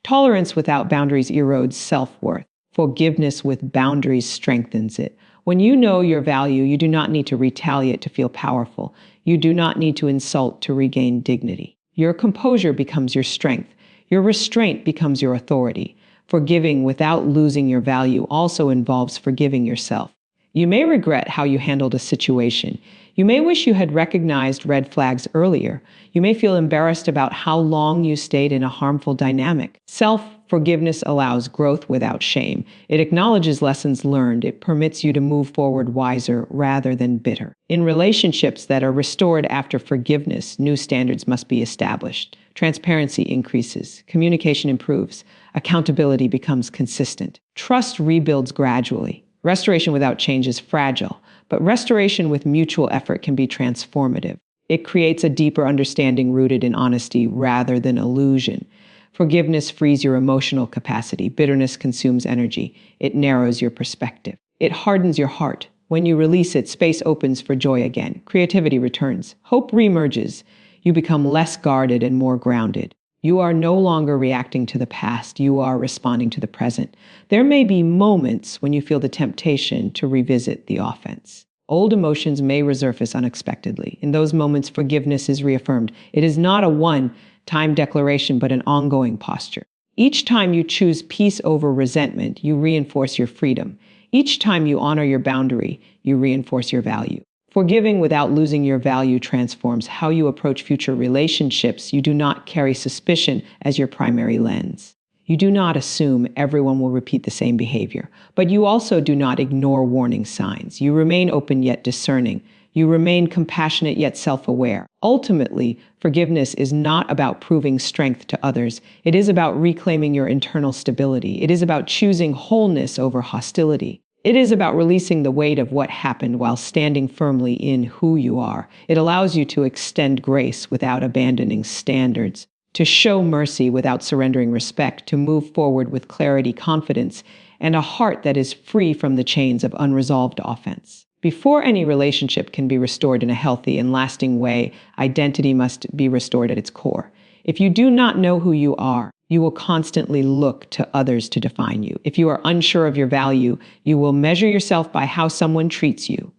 Tolerance without boundaries erodes self-worth. Forgiveness with boundaries strengthens it. When you know your value, you do not need to retaliate to feel powerful. You do not need to insult to regain dignity. Your composure becomes your strength. Your restraint becomes your authority. Forgiving without losing your value also involves forgiving yourself. You may regret how you handled a situation. You may wish you had recognized red flags earlier. You may feel embarrassed about how long you stayed in a harmful dynamic. Self-forgiveness allows growth without shame. It acknowledges lessons learned. It permits you to move forward wiser rather than bitter. In relationships that are restored after forgiveness, new standards must be established. Transparency increases. Communication improves. Accountability becomes consistent. Trust rebuilds gradually. Restoration without change is fragile, but restoration with mutual effort can be transformative. It creates a deeper understanding rooted in honesty rather than illusion. Forgiveness frees your emotional capacity. Bitterness consumes energy. It narrows your perspective. It hardens your heart. When you release it, space opens for joy again. Creativity returns. Hope reemerges. You become less guarded and more grounded. You are no longer reacting to the past. You are responding to the present. There may be moments when you feel the temptation to revisit the offense. Old emotions may resurface unexpectedly. In those moments, forgiveness is reaffirmed. It is not a one-time declaration, but an ongoing posture. Each time you choose peace over resentment, you reinforce your freedom. Each time you honor your boundary, you reinforce your value. Forgiving without losing your value transforms how you approach future relationships. You do not carry suspicion as your primary lens. You do not assume everyone will repeat the same behavior, but you also do not ignore warning signs. You remain open yet discerning. You remain compassionate yet self-aware. Ultimately, forgiveness is not about proving strength to others. It is about reclaiming your internal stability. It is about choosing wholeness over hostility. It is about releasing the weight of what happened while standing firmly in who you are. It allows you to extend grace without abandoning standards, to show mercy without surrendering respect, to move forward with clarity, confidence, and a heart that is free from the chains of unresolved offense. Before any relationship can be restored in a healthy and lasting way, identity must be restored at its core. If you do not know who you are, you will constantly look to others to define you. If you are unsure of your value, you will measure yourself by how someone treats you.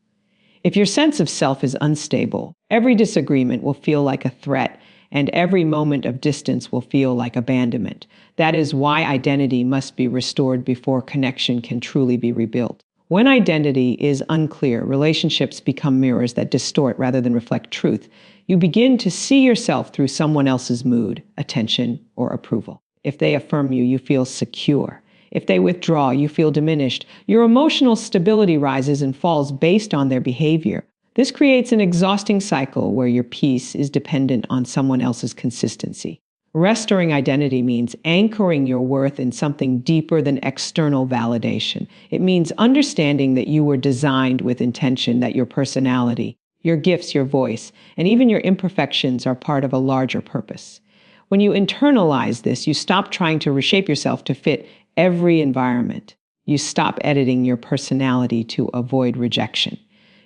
If your sense of self is unstable, every disagreement will feel like a threat, and every moment of distance will feel like abandonment. That is why identity must be restored before connection can truly be rebuilt. When identity is unclear, relationships become mirrors that distort rather than reflect truth. You begin to see yourself through someone else's mood, attention, or approval. If they affirm you, you feel secure. If they withdraw, you feel diminished. Your emotional stability rises and falls based on their behavior. This creates an exhausting cycle where your peace is dependent on someone else's consistency. Restoring identity means anchoring your worth in something deeper than external validation. It means understanding that you were designed with intention, that your personality, your gifts, your voice, and even your imperfections are part of a larger purpose. When you internalize this, you stop trying to reshape yourself to fit every environment. You stop editing your personality to avoid rejection.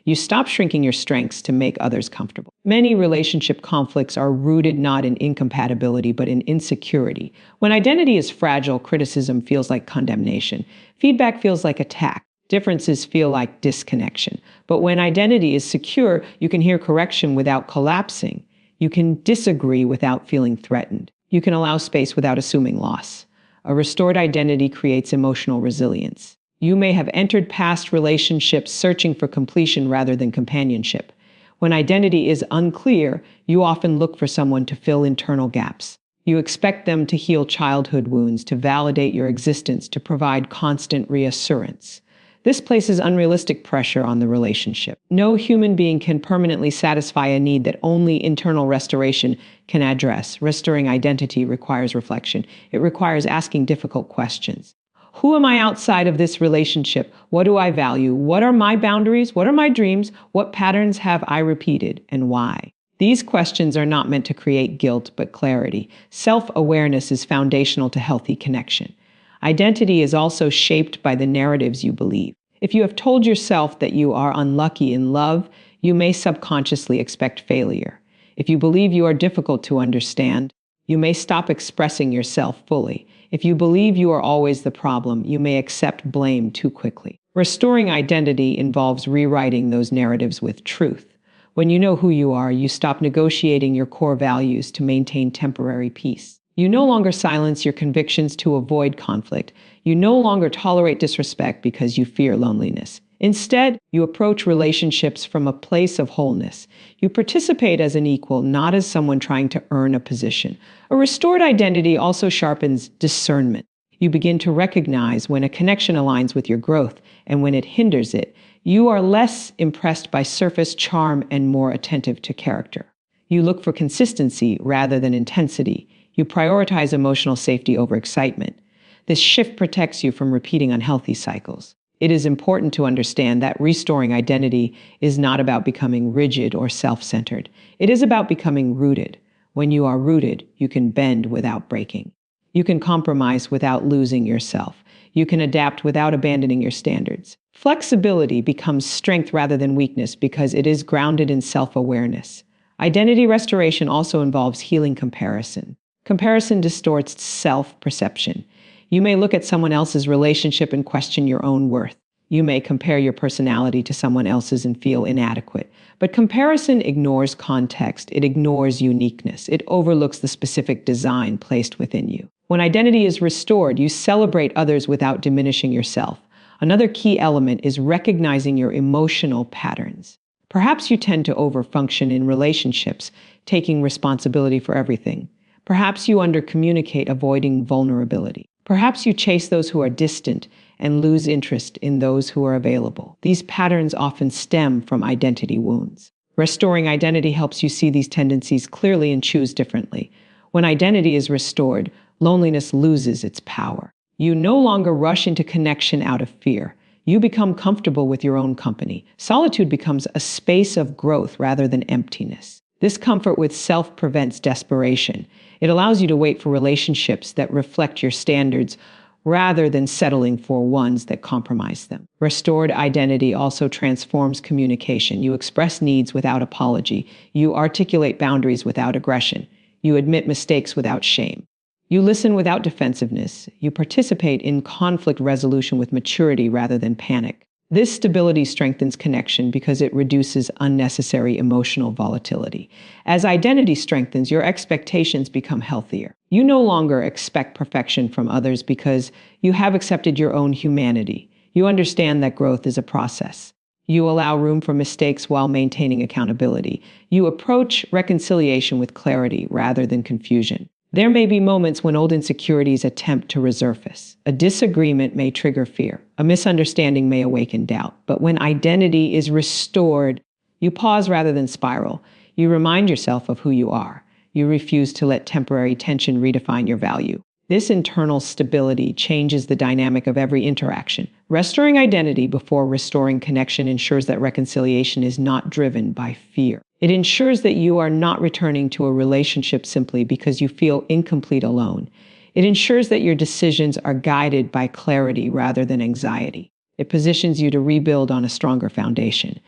You stop shrinking your strengths to make others comfortable. Many relationship conflicts are rooted not in incompatibility, but in insecurity. When identity is fragile, criticism feels like condemnation. Feedback feels like attack. Differences feel like disconnection. But when identity is secure, you can hear correction without collapsing. You can disagree without feeling threatened. You can allow space without assuming loss. A restored identity creates emotional resilience. You may have entered past relationships searching for completion rather than companionship. When identity is unclear, you often look for someone to fill internal gaps. You expect them to heal childhood wounds, to validate your existence, to provide constant reassurance. This places unrealistic pressure on the relationship. No human being can permanently satisfy a need that only internal restoration can address. Restoring identity requires reflection. It requires asking difficult questions. Who am I outside of this relationship? What do I value? What are my boundaries? What are my dreams? What patterns have I repeated and why? These questions are not meant to create guilt, but clarity. Self-awareness is foundational to healthy connection. Identity is also shaped by the narratives you believe. If you have told yourself that you are unlucky in love, you may subconsciously expect failure. If you believe you are difficult to understand, you may stop expressing yourself fully. If you believe you are always the problem, you may accept blame too quickly. Restoring identity involves rewriting those narratives with truth. When you know who you are, you stop negotiating your core values to maintain temporary peace. You no longer silence your convictions to avoid conflict. You no longer tolerate disrespect because you fear loneliness. Instead, you approach relationships from a place of wholeness. You participate as an equal, not as someone trying to earn a position. A restored identity also sharpens discernment. You begin to recognize when a connection aligns with your growth and when it hinders it. You are less impressed by surface charm and more attentive to character. You look for consistency rather than intensity. You prioritize emotional safety over excitement. This shift protects you from repeating unhealthy cycles. It is important to understand that restoring identity is not about becoming rigid or self-centered. It is about becoming rooted. When you are rooted, you can bend without breaking. You can compromise without losing yourself. You can adapt without abandoning your standards. Flexibility becomes strength rather than weakness because it is grounded in self-awareness. Identity restoration also involves healing comparison. Comparison distorts self-perception. You may look at someone else's relationship and question your own worth. You may compare your personality to someone else's and feel inadequate. But comparison ignores context. It ignores uniqueness. It overlooks the specific design placed within you. When identity is restored, you celebrate others without diminishing yourself. Another key element is recognizing your emotional patterns. Perhaps you tend to overfunction in relationships, taking responsibility for everything. Perhaps you undercommunicate, avoiding vulnerability. Perhaps you chase those who are distant and lose interest in those who are available. These patterns often stem from identity wounds. Restoring identity helps you see these tendencies clearly and choose differently. When identity is restored, loneliness loses its power. You no longer rush into connection out of fear. You become comfortable with your own company. Solitude becomes a space of growth rather than emptiness. This comfort with self prevents desperation. It allows you to wait for relationships that reflect your standards rather than settling for ones that compromise them. Restored identity also transforms communication. You express needs without apology. You articulate boundaries without aggression. You admit mistakes without shame. You listen without defensiveness. You participate in conflict resolution with maturity rather than panic. This stability strengthens connection because it reduces unnecessary emotional volatility. As identity strengthens, your expectations become healthier. You no longer expect perfection from others because you have accepted your own humanity. You understand that growth is a process. You allow room for mistakes while maintaining accountability. You approach reconciliation with clarity rather than confusion. There may be moments when old insecurities attempt to resurface. A disagreement may trigger fear. A misunderstanding may awaken doubt. But when identity is restored, you pause rather than spiral. You remind yourself of who you are. You refuse to let temporary tension redefine your value. This internal stability changes the dynamic of every interaction. Restoring identity before restoring connection ensures that reconciliation is not driven by fear. It ensures that you are not returning to a relationship simply because you feel incomplete alone. It ensures that your decisions are guided by clarity rather than anxiety. It positions you to rebuild on a stronger foundation.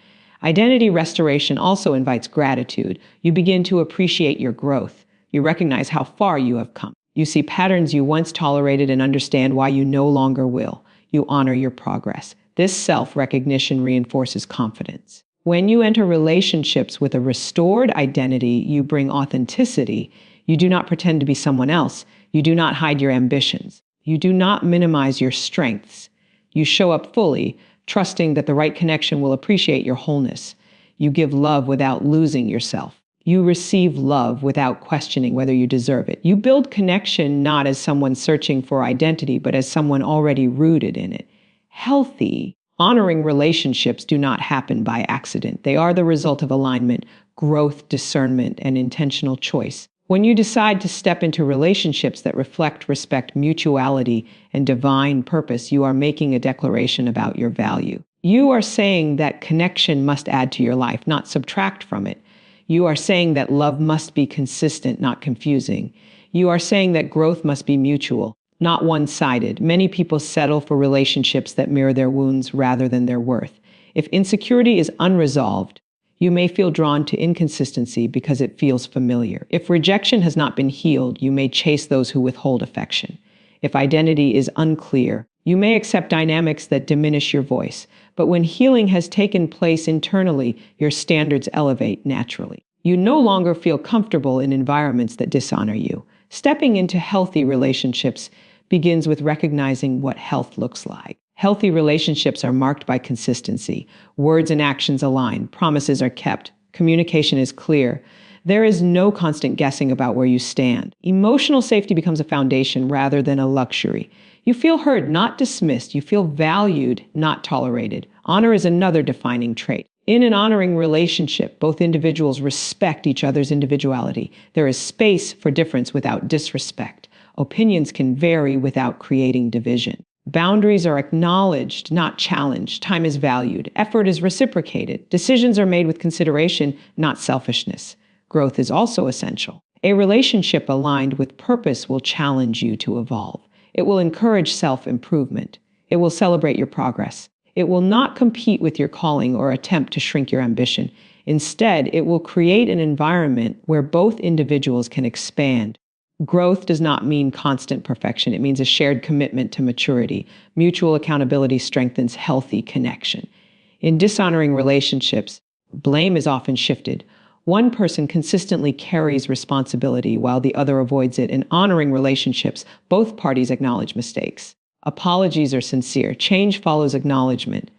Identity restoration also invites gratitude. You begin to appreciate your growth. You recognize how far you have come. You see patterns you once tolerated and understand why you no longer will. You honor your progress. This self-recognition reinforces confidence. When you enter relationships with a restored identity, you bring authenticity. You do not pretend to be someone else. You do not hide your ambitions. You do not minimize your strengths. You show up fully, trusting that the right connection will appreciate your wholeness. You give love without losing yourself. You receive love without questioning whether you deserve it. You build connection not as someone searching for identity, but as someone already rooted in it. Healthy, honoring relationships do not happen by accident. They are the result of alignment, growth, discernment, and intentional choice. When you decide to step into relationships that reflect respect, mutuality, and divine purpose, you are making a declaration about your value. You are saying that connection must add to your life, not subtract from it. You are saying that love must be consistent, not confusing. You are saying that growth must be mutual, not one-sided. Many people settle for relationships that mirror their wounds rather than their worth. If insecurity is unresolved, you may feel drawn to inconsistency because it feels familiar. If rejection has not been healed, you may chase those who withhold affection. If identity is unclear, you may accept dynamics that diminish your voice, but when healing has taken place internally, your standards elevate naturally. You no longer feel comfortable in environments that dishonor you. Stepping into healthy relationships begins with recognizing what health looks like. Healthy relationships are marked by consistency. Words and actions align. Promises are kept. Communication is clear. There is no constant guessing about where you stand. Emotional safety becomes a foundation rather than a luxury. You feel heard, not dismissed. You feel valued, not tolerated. Honor is another defining trait. In an honoring relationship, both individuals respect each other's individuality. There is space for difference without disrespect. Opinions can vary without creating division. Boundaries are acknowledged, not challenged. Time is valued. Effort is reciprocated. Decisions are made with consideration, not selfishness. Growth is also essential. A relationship aligned with purpose will challenge you to evolve. It will encourage self-improvement. It will celebrate your progress. It will not compete with your calling or attempt to shrink your ambition. Instead, it will create an environment where both individuals can expand. Growth does not mean constant perfection. It means a shared commitment to maturity. Mutual accountability strengthens healthy connection. In dishonoring relationships, blame is often shifted. One person consistently carries responsibility while the other avoids it. In honoring relationships, both parties acknowledge mistakes. Apologies are sincere. Change follows acknowledgement.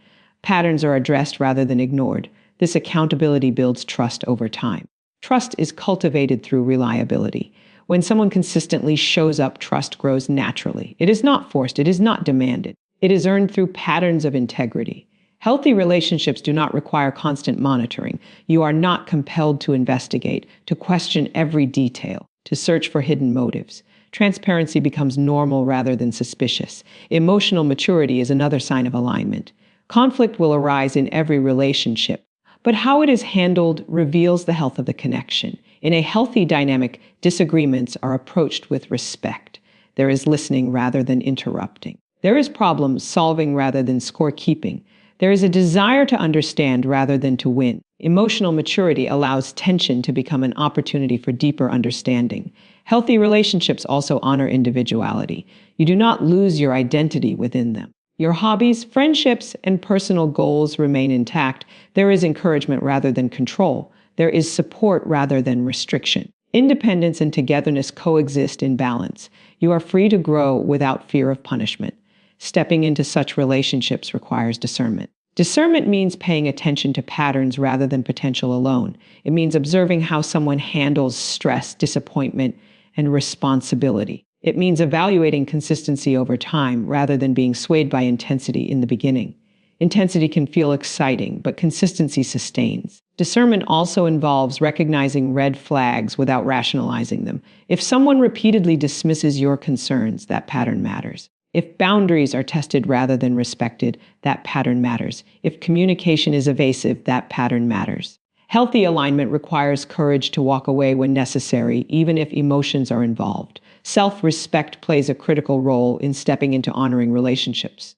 Patterns are addressed rather than ignored. This accountability builds trust over time. Trust is cultivated through reliability. When someone consistently shows up, trust grows naturally. It is not forced. It is not demanded. It is earned through patterns of integrity. Healthy relationships do not require constant monitoring. You are not compelled to investigate, to question every detail, to search for hidden motives. Transparency becomes normal rather than suspicious. Emotional maturity is another sign of alignment. Conflict will arise in every relationship, but how it is handled reveals the health of the connection. In a healthy dynamic, disagreements are approached with respect. There is listening rather than interrupting. There is problem solving rather than scorekeeping. There is a desire to understand rather than to win. Emotional maturity allows tension to become an opportunity for deeper understanding. Healthy relationships also honor individuality. You do not lose your identity within them. Your hobbies, friendships, and personal goals remain intact. There is encouragement rather than control. There is support rather than restriction. Independence and togetherness coexist in balance. You are free to grow without fear of punishment. Stepping into such relationships requires discernment. Discernment means paying attention to patterns rather than potential alone. It means observing how someone handles stress, disappointment, and responsibility. It means evaluating consistency over time rather than being swayed by intensity in the beginning. Intensity can feel exciting, but consistency sustains. Discernment also involves recognizing red flags without rationalizing them. If someone repeatedly dismisses your concerns, that pattern matters. If boundaries are tested rather than respected, that pattern matters. If communication is evasive, that pattern matters. Healthy alignment requires courage to walk away when necessary, even if emotions are involved. Self-respect plays a critical role in stepping into honoring relationships.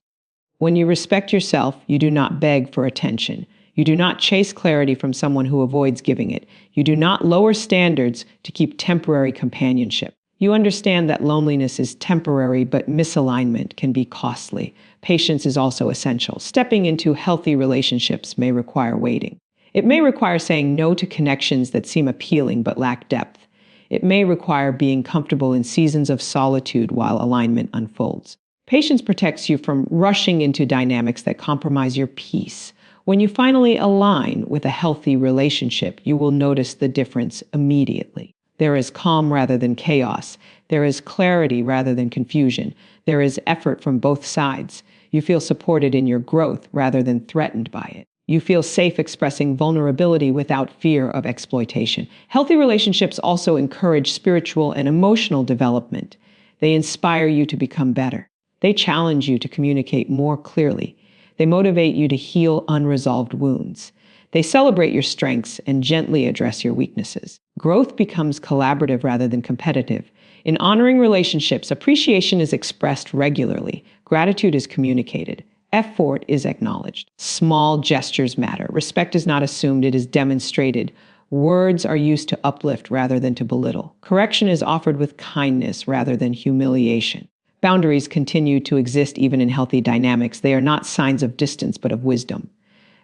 When you respect yourself, you do not beg for attention. You do not chase clarity from someone who avoids giving it. You do not lower standards to keep temporary companionship. You understand that loneliness is temporary, but misalignment can be costly. Patience is also essential. Stepping into healthy relationships may require waiting. It may require saying no to connections that seem appealing but lack depth. It may require being comfortable in seasons of solitude while alignment unfolds. Patience protects you from rushing into dynamics that compromise your peace. When you finally align with a healthy relationship, you will notice the difference immediately. There is calm rather than chaos. There is clarity rather than confusion. There is effort from both sides. You feel supported in your growth rather than threatened by it. You feel safe expressing vulnerability without fear of exploitation. Healthy relationships also encourage spiritual and emotional development. They inspire you to become better. They challenge you to communicate more clearly. They motivate you to heal unresolved wounds. They celebrate your strengths and gently address your weaknesses. Growth becomes collaborative rather than competitive. In honoring relationships, appreciation is expressed regularly. Gratitude is communicated. Effort is acknowledged. Small gestures matter. Respect is not assumed, it is demonstrated. Words are used to uplift rather than to belittle. Correction is offered with kindness rather than humiliation. Boundaries continue to exist even in healthy dynamics. They are not signs of distance, but of wisdom.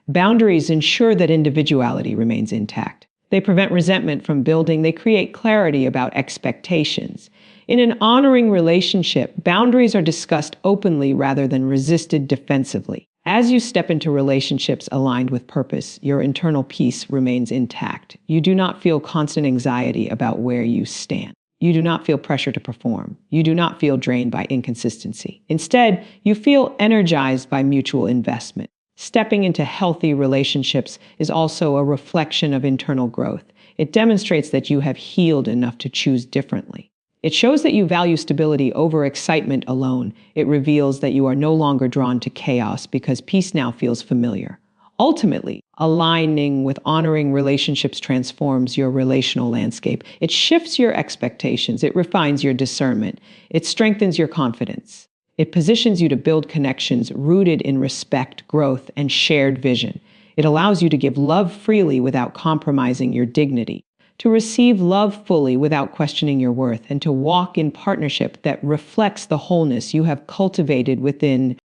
Boundaries ensure that individuality remains intact. They prevent resentment from building. They create clarity about expectations. In an honoring relationship, boundaries are discussed openly rather than resisted defensively. As you step into relationships aligned with purpose, your internal peace remains intact. You do not feel constant anxiety about where you stand. You do not feel pressure to perform. You do not feel drained by inconsistency. Instead, you feel energized by mutual investment. Stepping into healthy relationships is also a reflection of internal growth. It demonstrates that you have healed enough to choose differently. It shows that you value stability over excitement alone. It reveals that you are no longer drawn to chaos because peace now feels familiar. Ultimately, aligning with honoring relationships transforms your relational landscape. It shifts your expectations. It refines your discernment. It strengthens your confidence. It positions you to build connections rooted in respect, growth, and shared vision. It allows you to give love freely without compromising your dignity, to receive love fully without questioning your worth, and to walk in partnership that reflects the wholeness you have cultivated within